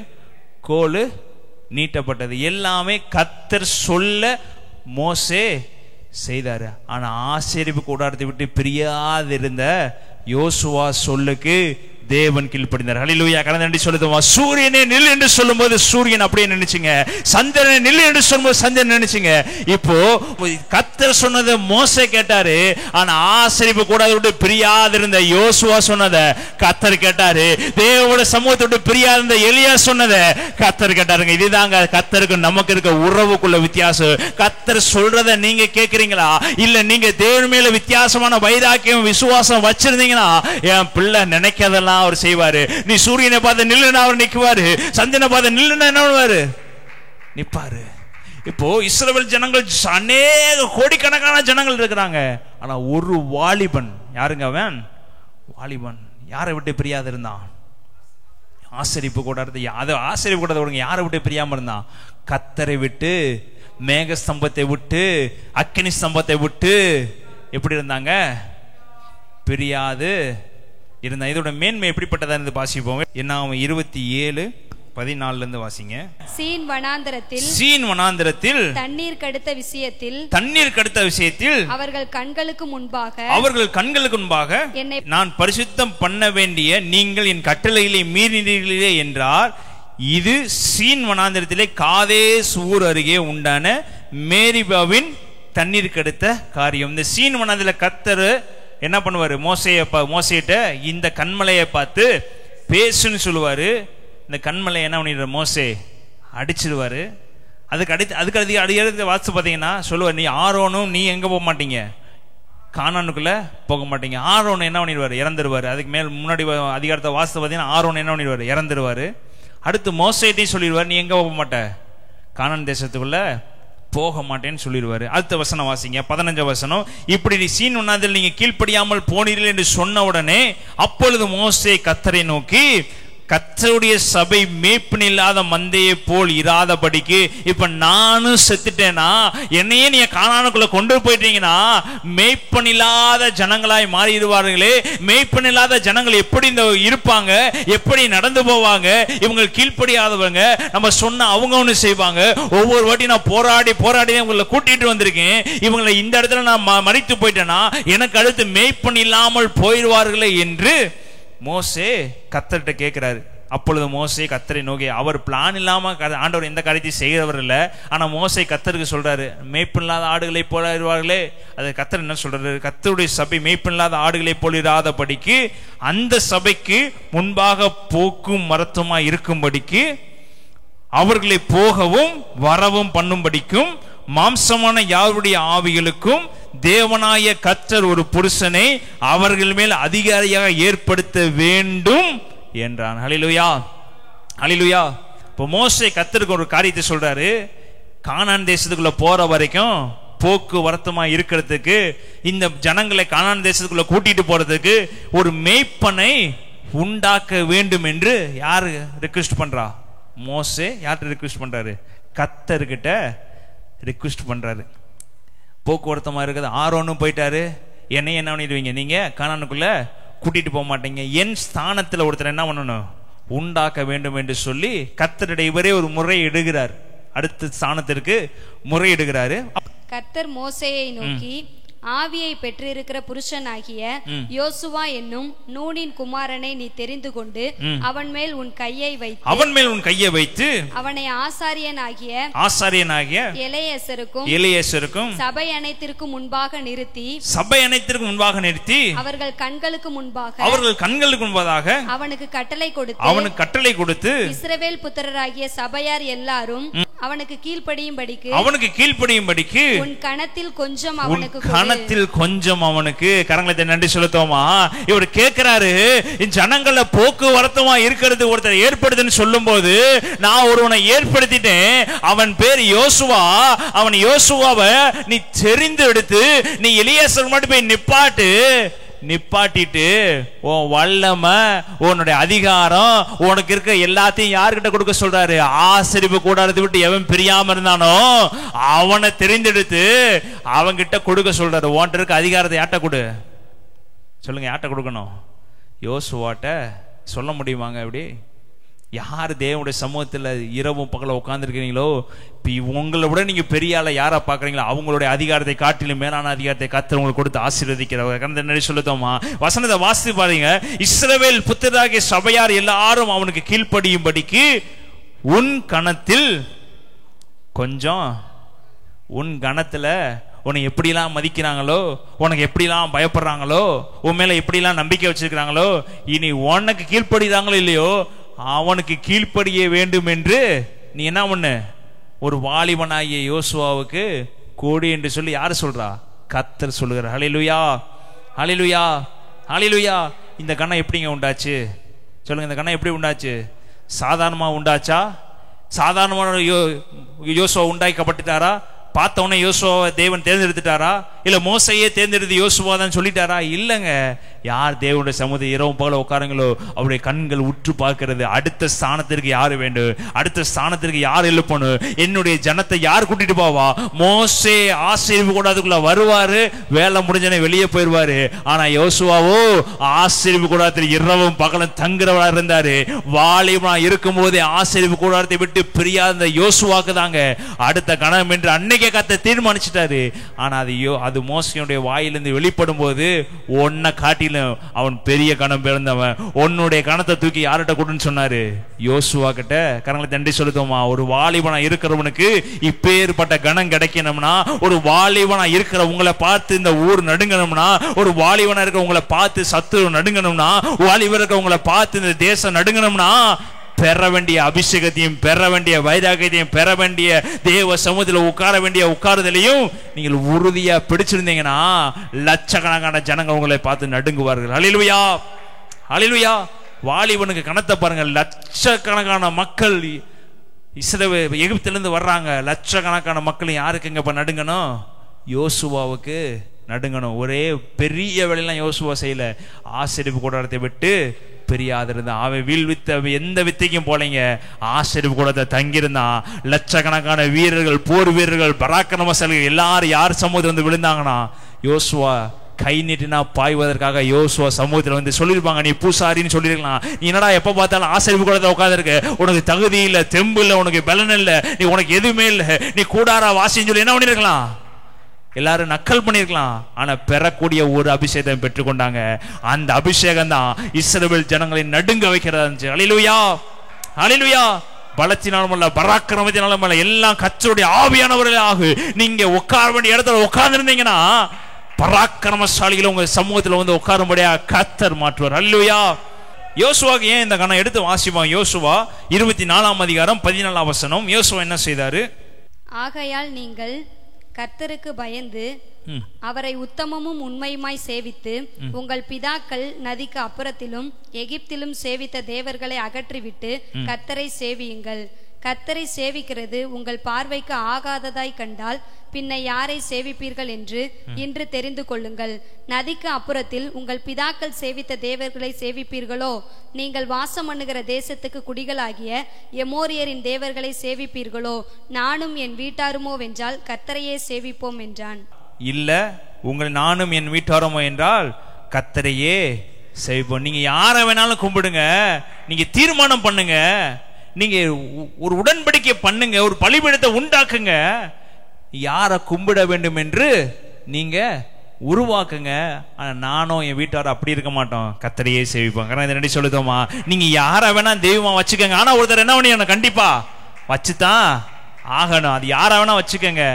கோல் நீட்டப்பட்டது. எல்லாமே கர்த்தர் சொல்ல மோசே செய்தாரு. ஆனா ஆசரிப்பு கூடாரத்தை விட்டு பிரியாதிருந்த யோசுவா சொல்லுக்கு தேவன் கீழ்ப்படிந்தார். ஹல்லேலூயா. கரங்களை தட்டி சொல்லுமா, சூரியனே நில் என்று சொல்லும்போது சூரியன் அப்படியே நின்னுச்சுங்க. சந்திரனே நில் என்று சொல்லும்போது சந்திரன் நின்னுச்சுங்க. இப்போ கர்த்தர் சொன்னதை மோசே கேட்டாரு, ஆனா ஆசரிப்பு கூடாரத்தை விட்டு பிரியாதிருந்த யோசுவா சொன்னதை கர்த்தர் கேட்டாரு. தேவனுடைய சமூகத்தை விட்டு பிரியாதிருந்த எலியா சொன்னதை கர்த்தர் கேட்டாருங்க. இதுதாங்க கர்த்தருக்கு நமக்கு இருக்க உறவுக்குள்ள வித்தியாசம். கர்த்தர் சொல்றதை நீங்க கேட்கிறீங்களா, இல்ல நீங்க தேவன் மேல வித்தியாசமான வைராக்கியம் விசுவாசம் வச்சிருந்தீங்கன்னா என் பிள்ளை நினைக்கிறதெல்லாம் அவர் செய்வாரு. நீ சூரியனை பார்த்து நில்லுனா அவர் நிக்குவாரு, சந்திரனை பார்த்து நில்லுனா என்ன பண்ணுவாரு, நிப்பாரு. இப்போ இஸ்ரவேல் ஜனங்கள் அநேக கோடிக்கணக்கான ஜனங்கள் இருக்கிறாங்க. ஆனா ஒரு வாலிபன், யாருங்க அவன்? வாலிபன். யாரை விட்டு பிரியாத இருந்தான்? ஆசரிப்பு கூடாது. ஆசரிப்பு கூடாது யாரை விட்டு பிரியாம இருந்தான்? கர்த்தரை விட்டு, மேக ஸ்தம்பத்தை விட்டு, அக்கினி ஸ்தம்பத்தை விட்டு எப்படி இருந்தாங்க? பிரியாது இருந்தா. இதோட மேன்மை எப்படிப்பட்டதா இருந்து வாசிப்போம். என்ன 27:14 இருந்து வாசிங்க. சீன் வனாந்தரத்தில் தண்ணீர் கடுத்த விஷயத்தில் அவர்கள் கண்களுக்கு முன்பாக என்னை நான் பரிசுத்தம் பண்ண வேண்டிய நீங்கள் என் கட்டளைகளை மீறினீர்களே என்றார். இது சீன் வனாந்தரத்திலே காதேஸ் ஊர் அருகே உண்டான மேரிபாவின் தண்ணீர் கடுத்த காரியம். இந்த சீன் வனாந்தரத்தில் கர்த்தர் என்ன பண்ணுவாரு? மோசேட்ட இந்த கண்மலையை பார்த்து பேசுன்னு சொல்லுவாரு. இந்த கண்மலை என்ன பண்ணிடுற? மோசே அடிச்சிருவாரு. அதுக்கு அடுத்த வாட்ஸ் பார்த்தீங்கன்னா சொல்லுவார், நீ ஆரோனும் நீ எங்க போக மாட்டீங்க, கானானுக்குள்ள போக மாட்டீங்க. ஆரோன் என்ன பண்ணிடுவாரு? இறந்துருவாரு. அதுக்கு மேல் முன்னாடி அதிகாரத்தை வாசத்தை பார்த்தீங்கன்னா ஆரோன் என்ன பண்ணிடுவாரு? இறந்துருவாரு. அடுத்து மோசேட்டையும் சொல்லிடுவார், நீ எங்க போக மாட்ட, கானான் தேசத்துக்குள்ள போக மாட்டேன்னு சொல்லிடுவாரு. அடுத்த வசனம் வாசிங்க, 15 வசனம். இப்படி நீ சீன் வனாந்தரத்தில் நீங்க கீழ்ப்படியாமல் போனீர்கள் என்று சொன்ன உடனே அப்பொழுது மோசே கர்த்தரை நோக்கி, கர்த்தருடைய சபை மேய்ப்பன் இல்லாத மந்தையை போல் இராதபடிக்கு இப்ப நானும் செத்துட்டேனா, என்னையே நீங்க கானானுக்குள்ள கொண்டு போயிட்டீங்கன்னா மேய்ப்பன் இல்லாத ஜனங்களாய் மாறிடுவார்களே. மேய்ப்பன் இல்லாத ஜனங்கள் எப்படி இருப்பாங்க, எப்படி நடந்து போவாங்க? இவங்க கீழ்ப்படியாதவங்க, நம்ம சொன்ன அவங்க ஒண்ணு செய்வாங்க. ஒவ்வொரு வாட்டி நான் போராடி உங்களை கூட்டிட்டு வந்திருக்கேன், இவங்களை இந்த இடத்துல நான் மறித்து போயிட்டேன்னா எனக்கு அடுத்து மேய்ப்பன் இல்லாமல் போயிடுவார்களே என்று மோசே கர்த்தர்கிட்ட கேட்கிறாரு. அப்பொழுது மோசே கர்த்தரை நோக்கி, அவர் பிளான் இல்லாம ஆண்டவர் எந்த காரியத்தையும் செய்கிறவர் இல்ல. ஆனா மோசே கர்த்தருக்கு சொல்றாரு, மேய்ப்பன் இல்லாத ஆடுகளை போலாடுவார்களே. அது கர்த்தர் என்ன சொல்றாரு? கர்த்தருடைய சபை மேய்ப்பன் இல்லாத ஆடுகளை போலிராதபடிக்கு அந்த சபைக்கு முன்பாக போக்கும் மரத்துமா இருக்கும்படிக்கு அவர்களை போகவும் வரவும் பண்ணும்படிக்கும் மாம்சமான யாருடைய ஆவிகளுக்கும் தேவனாய கர்த்தர் ஒரு புருஷனை அவர்கள் மேல் அதிகாரியாக ஏற்படுத்த வேண்டும் என்றான். ஹல்லேலூயா, ஹல்லேலூயா. இப்போ மோசே கர்த்தருக்கு ஒரு காரியத்தை சொல்றாரு. கானான் தேசத்துக்குள்ள போற வரைக்கும் போக்குவரத்துமா இருக்கிறதுக்கு, இந்த ஜனங்களை கானான் தேசத்துக்குள்ள கூட்டிட்டு போறதுக்கு ஒரு மேய்ப்பனை உண்டாக்க வேண்டும் என்று யாரு ரிக்வெஸ்ட் பண்றா? மோசே யார்கிட்ட ரிக்வெஸ்ட் பண்றாரு? கர்த்தர்கிட்ட ரிக்வெஸ்ட் பண்றாரு. போக்குவரத்தமா இருக்குது. ஆரோனும் போயிட்டாரு, என்ன பண்ணிடுவீங்க, நீங்க கானானுக்குள்ள கூட்டிட்டு போக மாட்டீங்க, என் ஸ்தானத்துல ஒருத்தர் என்ன பண்ணணும், உண்டாக்க வேண்டும் என்று சொல்லி கர்த்தருடைய இவரே ஒரு முறை இடுகிறார். அடுத்த ஸ்தானத்திற்கு முறை இடுகிறாரு. கர்த்தர் மோசேயை நோக்கி, ஆவியை பெற்றிருக்கிற புருஷனாகிய யோசுவா என்னும் நூனின் குமாரனை நீ தெரிந்து கொண்டு அவன் மேல் உன் கையை வைத்து அவனை ஆசாரியனாகிய எலெயாசருக்கும் சபை அனைத்திற்கும் முன்பாக நிறுத்தி அவர்கள் கண்களுக்கு முன்பாக அவனுக்கு கட்டளை கொடுத்து இஸ்ரவேல் புத்திரராகிய சபையார் எல்லாரும் அவனுக்கு கீழ்ப்படியும்படிக்கு உன் கணத்தில் கொஞ்சம் அவனுக்கு கரங்களை நன்றி செலுத்துவோமா? இவர் கேட்கிறாரு, ஜனங்கள போக்குவரத்துமா இருக்கிறது ஒருத்தர் ஏற்படுதுன்னு சொல்லும் போது நான் ஒருவனை ஏற்படுத்திட்டேன், அவன் பேர் யோசுவா. அவன் யோசுவாவை நீ தெரிந்து எடுத்து நீ எலியாசர் மட்டும் போய் நிப்பாட்டு, நிப்பாட்டிட்டு உன் வல்லமை, உன்னுடைய அதிகாரம், உனக்கு இருக்க எல்லாத்தையும் யாருக்கிட்ட கொடுக்க சொல்றாரு? ஆசரிப்பு கூடாரத்தை விட்டு எவன் பிரியாம இருந்தானோ அவனை தெரிந்தெடுத்து அவன்கிட்ட கொடுக்க சொல்றாரு. உன்கிட்ட இருக்க அதிகாரத்தை யார்ட்ட கொடு சொல்லுங்க. யார்ட்ட கொடுக்கணும்? யோசுவாட்ட. சொல்ல முடியுமாங்க அப்படி? யார் தேவனுடைய சமூகத்தில் இரவும் பகல உட்கார்ந்துருக்கிறீங்களோ, உங்களை விட நீங்க பெரிய ஆளை யாரா பாக்குறீங்களோ அவங்களுடைய அதிகாரத்தை காட்டிலும் மேலான அதிகாரத்தை கர்த்தர் உங்களுக்கு கொடுத்து ஆசீர்வதிக்கிறவர். சொல்லுதோமா? வசனத்தை வாசித்து பாருங்க. இஸ்ரவேல் புத்திரராகிய சபையார் எல்லாரும் அவனுக்கு கீழ்ப்படியும்படிக்கு உன் கணத்தில் கொஞ்சம், உன் கணத்துல உன்னை எப்படிலாம் மதிக்கிறாங்களோ, உனக்கு எப்படிலாம் பயப்படுறாங்களோ, உன் மேல எப்படிலாம் நம்பிக்கை வச்சிருக்கிறாங்களோ, இனி உனக்கு கீழ்ப்படிதாங்களோ இல்லையோ அவனுக்கு கீழ்ப்படிய வேண்டும் என்று நீ என்ன பண்ணு? ஒரு வாலிபனாகிய யோசுவாவுக்கு கோடி என்று சொல்லி யாரு சொல்றா? கர்த்தர் சொல்லுகிறார். ஹல்லேலூயா, ஹல்லேலூயா, ஹல்லேலூயா. இந்த கணம் எப்படிங்க உண்டாச்சு சொல்லுங்க? இந்த கணம் எப்படி உண்டாச்சு? சாதாரணமா உண்டாச்சா? சாதாரணமான யோசுவா உண்டாக்கப்பட்டுட்டாரா? பார்த்தவனே யோசுவாவை தேவன் தேர்ந்தெடுத்துட்டாரா? இல்ல மோசையே தேர்ந்தெடுத்து யோசுவா தான் சொல்லிட்டாரா? இல்லங்க. யார் தேவனுடைய சமூகத்தை இரவும் பகல உட்காருங்களோ அவருடைய கண்கள் உற்று பார்க்கிறது. அடுத்த ஸ்தானத்திற்கு யாரு வேண்டும்? அடுத்த ஸ்தானத்திற்கு யார் எழுப்பணும்? என்னுடைய ஜனத்தை யார் கூட்டிட்டு போவா? மோசே ஆசீர்வு கூடாதுக்குள்ள வருவாரு, வேலை முடிஞ்சனே வெளியே போயிருவாரு. ஆனா யோசுவாவோ ஆசீர்வு கூடாதத்தில் இரவும் பகலும் தங்குறவரா இருந்தாரு. வாலிபனா இருக்கும் போதே ஆசீர்வு கூடாரத்தை விட்டு பிரியாத யோசுவாக்கு தாங்க அடுத்த கணம் என்று அன்னைக்கு கர்த்தர் தீர்மானிச்சிட்டாரு. ஆனா அது மோசேயுடைய வாயிலிருந்து வெளிப்படும் போது ஒன்ன காட்டிலும் அவன் பெரிய கணம் பிறந்தவன். உன்னுடைய கணத்தை தூக்கி யார்கிட்ட கொடுன்னு சொன்னாரு? யோசுவா கிட்ட. கரங்களை தண்டி சொல்லுதோமா? ஒரு வாலிபனா இருக்கிறவனுக்கு இப்பேற்பட்ட கணம் கிடைக்கணும்னா, ஒரு வாலிபனா இருக்கிற உங்களை பார்த்து இந்த ஊர் நடுங்கணும்னா, ஒரு வாலிபனா இருக்க உங்களை பார்த்து சத்துரு நடுங்கணும்னா, வாலிபர் இருக்க உங்களை பார்த்து இந்த தேசம் நடுங்கணும்னா, பெற வேண்டிய அபிஷேகத்தையும் பெற வேண்டிய வைராகியத்தையும் பெற வேண்டிய தேவ சமூகத்தில் உட்கார வேண்டிய உட்காருதலையும் நீங்கள் உறுதியா பிடிச்சிருந்தீங்கன்னா லட்சக்கணக்கான ஜனங்கள் உங்களை பார்த்து நடுங்குவார்கள். ஹல்லேலூயா, ஹல்லேலூயா. வாலிபனுக்கு கணத்தை பாருங்க. லட்சக்கணக்கான மக்கள் இஸ்ரவேல் எகிப்திலிருந்து வர்றாங்க. லட்சக்கணக்கான மக்கள் யாருக்கு இங்க இப்ப நடுங்கணும்? யோசுவாவுக்கு நடுங்கணும். ஒரே பெரிய வேலையெல்லாம் யோசுவா செய்யல. ஆசரிப்பு கூடாரத்தை விட்டு பிரியாதிருந்தான். அவன் வில் வித்த எந்த வித்தைக்கும் போலீங்க. ஆசரிப்பு கூடத்தை தங்கியிருந்தான். லட்சக்கணக்கான வீரர்கள், போர் வீரர்கள், பராக்கிரமசாலிகள் எல்லாரும் யார் சமூகத்தில் வந்து விழுந்தாங்கன்னா யோசுவா கை நீட்டினா பாய்வதற்காக யோசுவா சமூகத்தில் வந்து சொல்லியிருப்பாங்க. நீ பூசாரின்னு சொல்லிருக்கலாம். நீ என்னடா எப்ப பார்த்தாலும் ஆசரிப்பு கூடத்தை உட்காந்துருக்க, உனக்கு தகுதி இல்லை, தெம்பு இல்லை, உனக்கு பலன் இல்லை, நீ உனக்கு எதுவுமே இல்லை, நீ கூடாரா வாசின்னு சொல்லி என்ன பண்ணிருக்கலாம்? எல்லாரும் நக்கல் பண்ணிருக்கலாம். ஆனா பெறக்கூடிய ஒரு அபிஷேகம் பெற்றுக்கொண்டாங்க. அந்த அபிஷேகம் தான் இஸ்ரவேல் ஜனங்களை நடுங்க வைக்கிறதா இருந்துச்சு. ஹல்லேலூயா, ஹல்லேலூயா. பலத்தினாலும் அல்ல, பராக்கிரமத்தினாலும் அல்ல, எல்லாம் கர்த்தருடைய ஆவியானவர்களாக நீங்க உட்கார வேண்டிய இடத்துல உட்கார்ந்து இருந்தீங்கன்னா பராக்கிரமசாலிகள் உங்க சமூகத்தில் வந்து உட்காரும்படியா கர்த்தர் மாற்றுவார். ஹல்லேலூயா. யோசுவாக்கு ஏன் இந்த கணம் எடுத்து வாசிப்பாங்க? யோசுவா 24 அதிகாரம் 14 வசனம். யோசுவா என்ன செய்தாரு? ஆகையால் நீங்கள் கர்த்தருக்கு பயந்து அவரை உத்தமமும் உண்மையுமாய் சேவித்து உங்கள் பிதாக்கள் நதிக்கு அப்புறத்திலும் எகிப்திலும் சேவித்த தேவர்களை அகற்றிவிட்டு கர்த்தரை சேவியுங்கள். கர்த்தரை சேவிக்கிறது உங்கள் பார்வைக்கு ஆகாததாய் கண்டால் பின்ன யாரை சேவிப்பீர்கள் என்று இன்று தெரிந்து கொள்ளுங்கள். நதிக்கு அப்புறத்தில் உங்கள் பிதாக்கள் சேவித்த தேவர்களை சேவிப்பீர்களோ? நீங்கள் வாசம் பண்ணுகிற தேசத்துக்கு குடிகளாகிய எமோரியரின் தேவர்களை சேவிப்பீர்களோ? நானும் என் வீட்டாருமோ வென்றால் கர்த்தரையே சேவிப்போம் என்றான். இல்ல, நானும் என் வீட்டாருமோ என்றால் கர்த்தரையே சேவிப்போம். நீங்க யாரை வேணாலும் கும்பிடுங்க, நீங்க தீர்மானம் பண்ணுங்க, நீங்க ஒரு உடன்படிக்கை பண்ணுங்க, ஒரு பலிபீடத்தை உண்டாக்குங்க, யாரை கும்பிட வேண்டும் என்று நீங்க உருவாக்குங்க. ஆனா நானும் என் வீட்டாரும் அப்படி இருக்க மாட்டோம், கர்த்தரையே சேவிப்போம். இதை சொல்லுதோமா? நீங்க யாரை வேணா தெய்வமா வச்சுக்கோங்க, ஆனா ஒருத்தர் என்ன பண்ணி கண்டிப்பா வச்சுதான் ஆகணும். அது யாரை வேணா வச்சுக்கோங்க,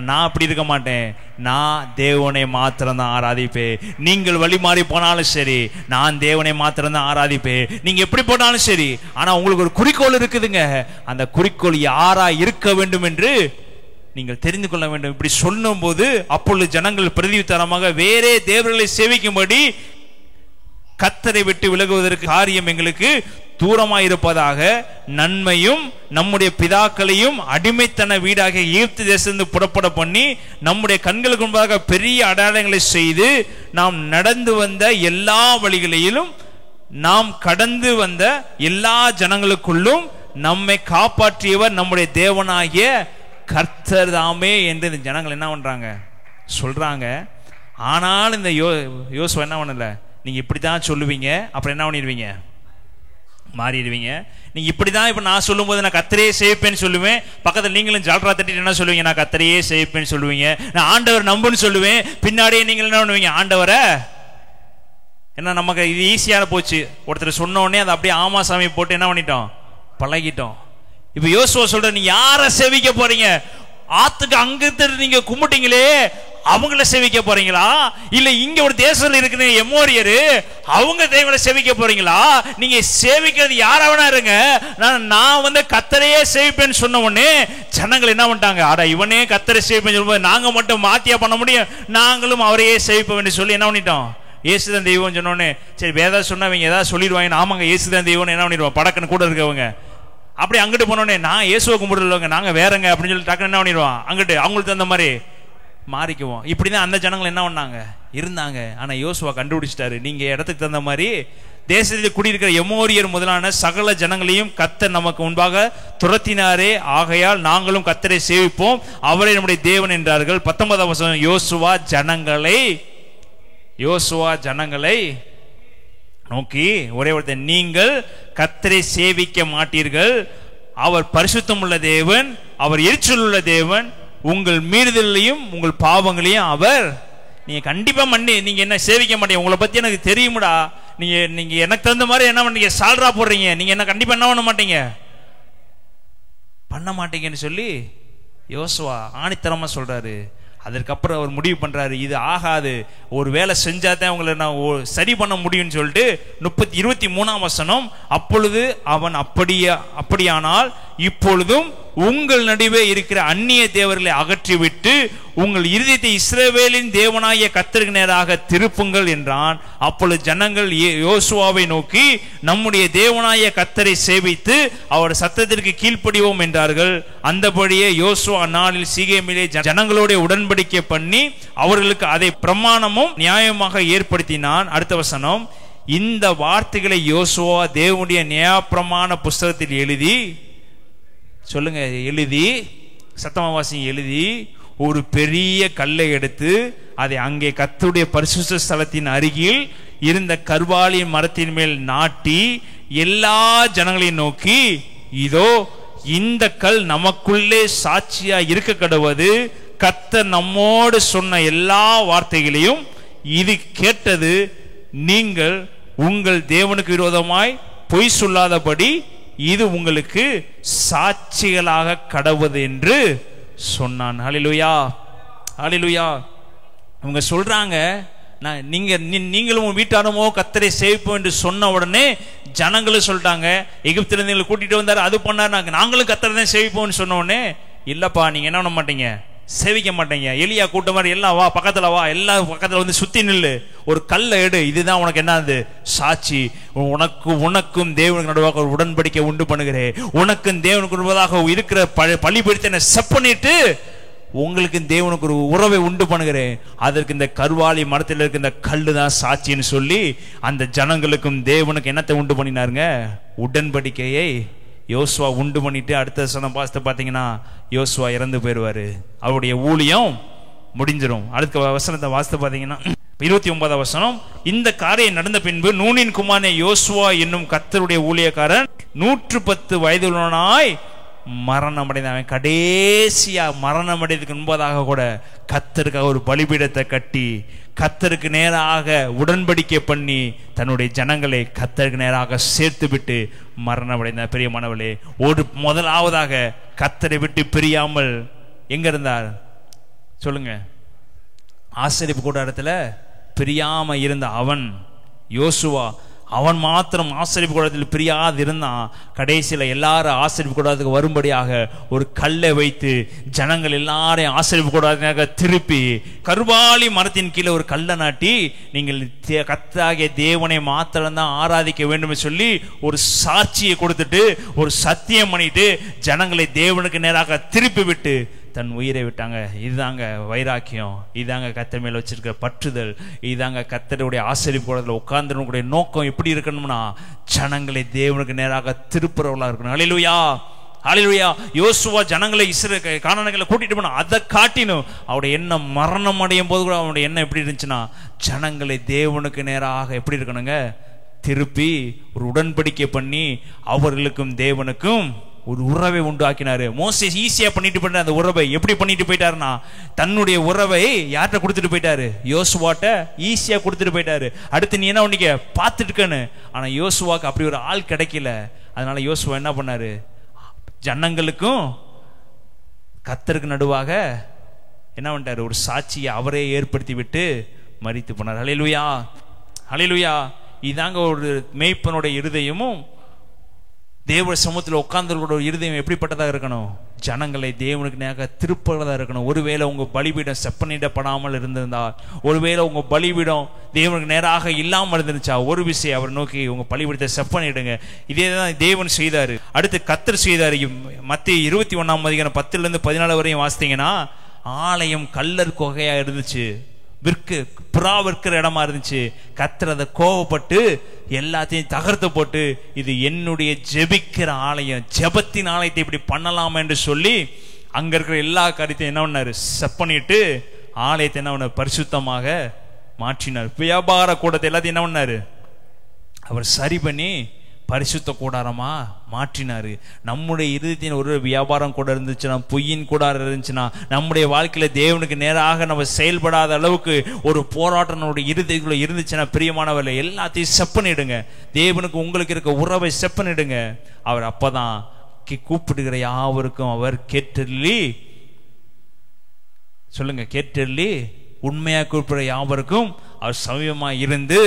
நான் அப்படி இருக்க மாட்டேன். நான் தேவனை மாத்திரம் தான் ஆராதிப்பேன். நீங்கள் வழி மாறி போனாலும் சரி, நான் தேவனை மாத்திரம் தான் ஆராதிப்பேன். நீங்க எப்படி போனாலும் சரி, ஆனா உங்களுக்கு ஒரு குறிக்கோள் இருக்குதுங்க. அந்த குறிக்கோள் யாரா இருக்க வேண்டும் என்று நீங்கள் தெரிந்து கொள்ள வேண்டும். இப்படி சொல்லும் போது அப்பொழுது ஜனங்கள் பிரதியுத்தரமாக வேறே தேவர்களை சேவிக்கும்படி கர்த்தரை விட்டு விலகுவதற்கு காரியம் எங்களுக்கு தூரமாய் இருப்பதாக, நன்மையும் நம்முடைய பிதாக்களையும் அடிமைத்தன வீடாக எகிப்து தேசத்திலிருந்து புறப்பட பண்ணி நம்முடைய கண்களுக்கு முன்பாக பெரிய அடையாளங்களை செய்து நாம் நடந்து வந்த எல்லா வழிகளிலும் நாம் கடந்து வந்த எல்லா ஜனங்களுக்குள்ளும் நம்மை காப்பாற்றியவர் நம்முடைய தேவனாகிய கர்த்தர் தாமே என்று இந்த ஜனங்கள் என்ன பண்றாங்க சொல்றாங்க. ஆனால் இந்த யோசுவா என்ன பண்ணல, நீங்க இப்படித்தான் சொல்லுவீங்க, அப்புறம் என்ன பண்ணிடுவீங்க, மாறிடுவீங்க. நீங்க இப்படிதான், இப்ப நான் சொல்லும் போது நான் கர்த்தரையே சேவிப்பேன்னு சொல்லுவேன், பக்கத்துல நீங்களும் ஜால்ரா தட்டிட்டு என்ன சொல்லுவீங்க, நான் கர்த்தரையே சேவிப்பேன்னு சொல்லுவீங்க. நான் ஆண்டவர் நம்புன்னு சொல்லுவேன், பின்னாடியே நீங்க என்ன பண்ணுவீங்க, ஆண்டவரை என்ன. நமக்கு இது ஈஸியான போச்சு, ஒருத்தர் சொன்ன உடனே அதை அப்படியே ஆமா சாமி போட்டு என்ன பண்ணிட்டோம், பழகிட்டோம். இப்ப யோசுவா சொல்ற, நீ யாரை சேவிக்க போறீங்க, ஆத்துக்கு அங்கிட்டு நீங்க கும்பிட்டீங்களே அவங்கள சேவிக்க போறீங்களா, இல்ல இங்க ஒரு தேசத்துல இருக்கிற எமோரியரு அவங்க தேவனை சேவிக்க போறீங்களா? நீங்க சேவிக்கிறது யாராவனா இருங்க, நான் வந்து கர்த்தரையே சேவிப்பேன்னு சொன்ன உடனே ஜனங்கள் என்ன பண்ணிட்டாங்க, ஆடா இவனே கர்த்தரை சேவிப்பேன்னு சொல்லும்போது நாங்க மட்டும் மாத்தியா பண்ண முடியும், நாங்களும் அவரையே சேவிப்போம் சொல்லி என்ன பண்ணிட்டோம், இயேசுதான் தெய்வம் சொன்னோடனே சரி வேதா சொன்னவங்க ஏதாவது சொல்லிடுவாங்க, ஆமாங்க இயேசுதான் தெய்வம் என்ன பண்ணிடுவோம், படக்குன்னு கூட இருக்கவங்க அப்படி அங்கிட்டு போனோடனே நான் இயேசுவை கும்பிடுறவங்க நாங்க வேறங்க அப்படின்னு சொல்லி டக்குன்னு என்ன பண்ணிடுவான், அங்கிட்டு அவங்களுக்கு தகுந்த மாதிரி மாறிக்குவோம். இப்படிதான் அந்த ஜனங்கள் என்ன பண்ணாங்க இருந்தாங்க. ஆனா யோசுவா கண்டுபிடிச்சிட்டாரு, நீங்க இடத்துக்கு தகுந்த மாதிரி தேசத்தில் குடியிருக்கிற எமோரியர் முதலான சகல ஜனங்களையும் கர்த்தர் நமக்கு முன்பாக துரத்தினாரே, ஆகையால் நாங்களும் கர்த்தரை சேவிப்போம், அவரே நம்முடைய தேவன் என்றார்கள். 19ஆம் வசனம், யோசுவா ஜனங்களை நோக்கி ஒரே வார்த்தை, நீங்கள் கர்த்தரை சேவிக்க மாட்டீர்கள், அவர் பரிசுத்தம் உள்ள தேவன், அவர் எரிச்சல் உள்ள தேவன், உங்கள் மீறுதலையும் உங்கள் பாவங்களையும் அவர் நீங்க கண்டிப்பா நீங்க என்ன சேவிக்க மாட்டீங்க, உங்களை பத்தி எனக்கு தெரியுமுடா, நீங்க எனக்கு தகுந்த மாதிரி என்ன பண்ணீங்க, சால்ரா போடுறீங்க, நீங்க என்ன கண்டிப்பா என்ன பண்ண மாட்டீங்கன்னு சொல்லி யோசுவா ஆணித்தரமா சொல்றாரு. அதற்கப்புறம் அவர் முடிவு பண்றாரு, இது ஆகாது, ஒரு வேலை செஞ்சாதான் உங்களை நான் சரி பண்ண முடியும்னு சொல்லிட்டு 23ஆம் வசனம், அப்பொழுது அவன் அப்படியானால் இப்பொழுதும் உங்கள் நடுவே இருக்கிற அந்நிய தேவர்களை அகற்றிவிட்டு உங்கள் இருதயத்தை இஸ்ரவேலின் தேவனாகிய கர்த்தருக்கு நேராக திருப்புங்கள் என்றான். அப்பொழுது ஜனங்கள் யோசுவாவை நோக்கி, நம்முடைய தேவனாகிய கர்த்தரை சேவித்து அவர் சத்தத்திற்கு கீழ்ப்படிவோம் என்றார்கள். அந்தபடியே யோசுவா நாளில் சீகேமிலே ஜனங்களோட உடன்படிக்கை பண்ணி அவர்களுக்கு அதை பிரமாணமும் நியாயமாக ஏற்படுத்தினான். அடுத்த வசனம், இந்த வார்த்தைகளை யோசுவா தேவனுடைய நியாயப்பிரமாண புஸ்தகத்தில் எழுதி, சொல்லுங்க, சத்தமாவாசி எழுதி ஒரு பெரிய கல்லை எடுத்து அதை அங்கே கர்த்தருடைய பரிசுத்த ஸ்தலத்தின் அருகில் இருந்த கர்வாலி மரத்தின் மேல் நாட்டி எல்லா ஜனங்களையும் நோக்கி, இதோ இந்த கல் நமக்குள்ளே சாட்சியா இருக்க கடவது, கர்த்தர் நம்மோடு சொன்ன எல்லா வார்த்தைகளையும் இது கேட்டது, நீங்கள் உங்கள் தேவனுக்கு விரோதமாய் பொய் சொல்லாதபடி இது உங்களுக்கு சாட்சிகளாக கடவுது என்று சொன்னான். ஹல்லேலூயா, ஹல்லேலூயா. அவங்க சொல்றாங்க, நீங்களும் வீட்டாரமோ கர்த்தரை சேவிப்போம் என்று சொன்ன உடனே ஜனங்களும் சொல்லிட்டாங்க, எகிப்திலிருந்து கூட்டிட்டு வந்தாரு, அது பண்ணாரு, நாங்களும் கர்த்தரை தான் சேவிப்போம்னு சொன்ன உடனே, இல்லப்பா நீங்க என்ன பண்ண மாட்டீங்க, சேவிக்க மாட்டீங்க. எலியா கூட்ட மாதிரி எல்லாம் வா, பக்கத்துல வா, எல்லாம் பக்கத்துல வந்து சுத்தி நில்லு, ஒரு கல்லை எடு, இதுதான் உனக்கு என்னது சாட்சி, உனக்கும் தேவனுக்கு நடுவாக ஒரு உடன்படிக்கை உண்டு பண்ணுகிறேன், உனக்கும் தேவனுக்கு நடுவாக இருக்கிற பழிபடுத்த செப்பனிட்டு உங்களுக்கு தேவனுக்கு ஒரு உறவை உண்டு பண்ணுகிறேன், அதற்கு இந்த கர்வாலி மரத்தில் இருக்க இந்த கல்லு தான் சாட்சின்னு சொல்லி அந்த ஜனங்களுக்கும் தேவனுக்கு என்னத்தை உண்டு பண்ணினாருங்க, உடன்படிக்கையை யோசுவா உண்டு பண்ணிட்டு அடுத்த வசனம் பார்த்தீங்கன்னா யோசுவா இறந்து போயிடுவாரு, அவருடைய ஊழியம் முடிஞ்சிடும். அடுத்த வசனத்தை வாசித்து பார்த்தீங்கன்னா 29ஆம் வசனம், இந்த காரியம் நடந்த பின்பு நூனின் குமாரனே யோசுவா என்னும் கர்த்தருடைய ஊழியக்காரன் 110 வயதுள்ளவனாய் மரணம் அடைந்தான். கடைசியா மரணம் அடைவதற்கு முன்பதாக கூட கர்த்தருக்காக ஒரு பலிபீடத்தை கட்டி கர்த்தருக்கு நேராக உடன்படிக்கை பண்ணி தன்னுடைய ஜனங்களை கர்த்தருக்கு நேராக சேர்த்து விட்டு மரணம் அடைந்தார். பெரிய மனவளே, முதலாவதாக கர்த்தரை விட்டு பிரியாமல் எங்க இருந்தார் சொல்லுங்க, ஆசரிப்பு கூடாரத்துல பிரியாம இருந்த அவன் யோசுவா அவன் மாத்திரம் ஆசரிப்பு கூடாரத்தில் பிரியாது இருந்தான். கடைசியில எல்லாரும் ஆசரிப்பு கூடாரத்துக்கு வரும்படியாக ஒரு கல்லை வைத்து ஜனங்கள் எல்லாரையும் ஆசரிப்பு கூடாரத்தினாக திருப்பி கர்வாலி மரத்தின் கீழே ஒரு கல்லை நாட்டி நீங்கள் கர்த்தராகிய தேவனை மாத்திரம்தான் ஆராதிக்க வேண்டும் சொல்லி ஒரு சாட்சியை கொடுத்துட்டு ஒரு சத்தியம் பண்ணிட்டு ஜனங்களை தேவனுக்கு நேராக திருப்பி விட்டு தன் உயிரை விட்டாங்க. இதுதாங்க வைராக்கியம், இதுதாங்க கர்த்தர் மேல வச்சிருக்கிற பற்றுதல், இதுதாங்க கர்த்தருடைய ஆசரிப்பு கூடத்தில் உட்கார்ந்தவனுடைய நோக்கம் எப்படி இருக்கணும்னா ஜனங்களை தேவனுக்கு நேராக திருப்புறவளா இருக்கணும். ஹல்லேலூயா, ஹல்லேலூயா. யோசுவா ஜனங்களை கானான்களை கூட்டிட்டு போனா அதை காட்டினும் அவருடைய எண்ணம் மரணம் அடையும் போது கூட அவனுடைய எண்ணம் எப்படி இருந்துச்சுன்னா ஜனங்களை தேவனுக்கு நேராக எப்படி இருக்கணுங்க திருப்பி ஒரு உடன்படிக்கை பண்ணி அவர்களுக்கும் தேவனுக்கும் ஒரு உறவை உண்டாக்கினாரு. மோசே ஈஸியா பண்ணிட்டு போயிட்டார். அந்த உறவை எப்படி பண்ணிட்டு போயிட்டாருன்னா தன்னுடைய உறவை யார்கிட்ட கொடுத்துட்டு போயிட்டாரு? யோசுவாட்ட ஈஸியா கொடுத்துட்டு போயிட்டாரு. அடுத்து நீ என்ன பண்ணிக்க பார்த்துட்டு இருக்கன்னு. ஆனா யோசுவாக்கு அப்படி ஒரு ஆள் கிடைக்கல. அதனால யோசுவா என்ன பண்ணாரு? ஜனங்களுக்கும் கர்த்தருக்கு நடுவாக என்ன பண்ணிட்டாரு? ஒரு சாட்சியை அவரே ஏற்படுத்தி விட்டு மரித்து போனார். ஹல்லேலூயா, ஹல்லேலூயா. இதாங்க ஒரு மேய்ப்பனுடைய இருதயமும் தேவ சமூகத்தில் உட்கார்ந்தவர்களோட இருதயம் எப்படிப்பட்டதாக இருக்கணும்? ஜனங்களை தேவனுக்கு நேராக திருப்பதாக இருக்கணும். ஒருவேளை உங்க பலிபீடம் செப்பனிடப்படாமல் இருந்திருந்தால், ஒருவேளை உங்க பலிபீடம் தேவனுக்கு நேராக இல்லாமல் இருந்துச்சா, ஒரு விஷயம் அவர் நோக்கி உங்க பலிபீடத்தை செப்பனிடுங்க. இதே தான் தேவன் செய்தாரு. அடுத்து கர்த்தர் செய்தாரு. மத்திய 21 10 14 வரையும் வாசித்தீங்கன்னா ஆலயம் கல்லர் குகையா இருந்துச்சு, புறா விற்கிற இடமா இருந்துச்சு. கர்த்தர் அதை கோவப்பட்டு எல்லாத்தையும் தகர்த்து போட்டு இது என்னுடைய ஜெபிக்கிற ஆலயம், ஜெபத்தின் ஆலயத்தை இப்படி பண்ணலாமா என்று சொல்லி அங்க இருக்கிற எல்லா காரியத்தையும் என்ன பண்ணாரு? செப்பனிட்டு ஆலயத்தை என்ன பண்ணாரு? பரிசுத்தமாக மாற்றினார். வியாபார கூடத்தை எல்லாத்தையும் என்ன பண்ணாரு? அவர் சரி பண்ணி பரிசுத்த கூடாரமா மாற்றினாரு. நம்முடைய இருதயத்தின் ஒரு வியாபாரம் கூட இருந்துச்சுன்னா, பொய்யின் கூடாரம் இருந்துச்சுன்னா, நம்முடைய வாழ்க்கையில தேவனுக்கு நேராக நம்ம செயல்படாத அளவுக்கு ஒரு போராட்டம் நம்முடைய இருதயத்துல இருந்துச்சுன்னா, பிரியமானவர்களே, எல்லாத்தையும் செப்பனிடுங்க. தேவனுக்கு உங்களுக்கு இருக்க உறவை செப்பனிடுங்க. அவர் அப்பதான் கூப்பிடுகிற யாவருக்கும் அவர் கேட்டல்லி சொல்லுங்க, கேட்டல்லி உண்மையா கூப்பிடுற யாவருக்கும் அவர் சமீபமா இருந்து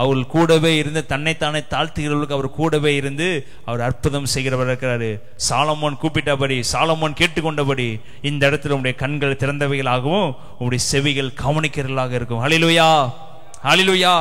அவர்கள் கூடவே இருந்து தன்னைத்தானே தாழ்த்துகிறவர்களுக்கு அவர் கூடவே இருந்து அவர் அற்புதம் செய்கிறவர் இருக்கிறாரு. சாலமோன் கூப்பிட்டபடி, சாலமோன் கேட்டுக்கொண்டபடி இந்த இடத்துல உங்களுடைய கண்கள் திறந்தவைகளாகவும் உங்களுடைய செவிகள் கவனிக்கிறவர்களாக இருக்கும். ஹல்லேலூயா, ஹல்லேலூயா,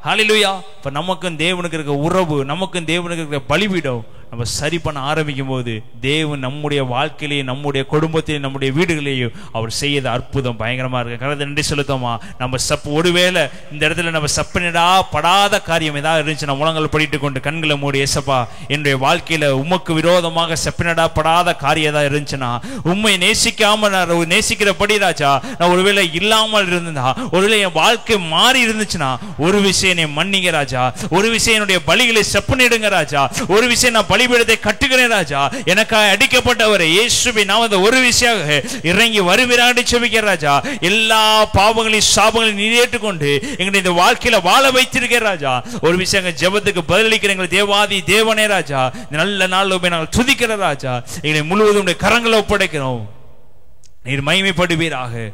ஹல்லேலூயா. இப்ப நமக்கும் தேவனுக்கு இருக்க உறவு, நமக்கும் தேவனுக்கு இருக்க பலிபீடம் நம்ம சரி பண்ண ஆரம்பிக்கும் போது தேவன் நம்முடைய வாழ்க்கையிலேயும் நம்முடைய குடும்பத்திலேயும் நம்முடைய வீடுகளையும் அவர் செய்யறது அற்புதம் பயங்கரமா இருக்கு. கருத்து நன்றி செலுத்தோமா? நம்ம ஒருவேளை இந்த இடத்துல நம்ம சப்பனிடா படாத காரியம் ஏதாவது இருந்துச்சு, நம்ம முழங்கள் படிட்டு கொண்டு கண்களை மூடி, ஏசப்பா என்னுடைய வாழ்க்கையில உமக்கு விரோதமாக செப்பனிடா படாத காரியம் ஏதாவது இருந்துச்சுன்னா, உண்மை நேசிக்காம நேசிக்கிறபடி ராஜா நான் ஒருவேளை இல்லாமல் இருந்தா, ஒருவேளை என் வாழ்க்கை மாறி இருந்துச்சுன்னா, ஒரு விஷயம் மன்னிங்க ராஜா, ஒரு விஷயம் என்னுடைய பலிகளை செப்பனிடுங்க ராஜா, ஒரு விஷயம் நான் பலிபீடத்தை கட்டுகிறேன் ராஜா, எனக்காக அடிக்கப்பட்டவரை இயேசுவின் நாமத்தில் ஒரு விஷயம் இறங்கி வருகிறான்னு செபிக்கிறேன் ராஜா. எல்லா பாவங்களையும் சாபங்களையும் நீ ஏற்றுக்கொண்டு எங்களுடைய இந்த வாழ்க்கையில வாழ வைத்திருக்கிற ராஜா. ஒரு விஷயம் ஜெபத்துக்கு பதிலளிக்கிற தேவாதி தேவனே ராஜா, நல்ல நாள் நாங்கள் துதிக்கிற ராஜா, எங்களை முழுவதும் கரங்களை ஒப்படைக்கிறோம். நீர் மகிமைப்படுவீராக,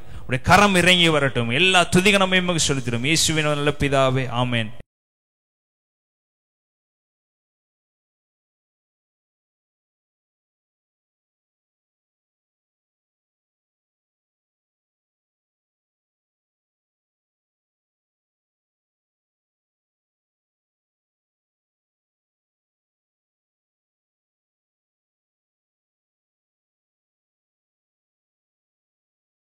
கரம் இறங்கி வரட்டும். எல்லா துதிகனமையும் செலுத்திடும். இயேசுவின் நல்ல பிதாவே, ஆமென்.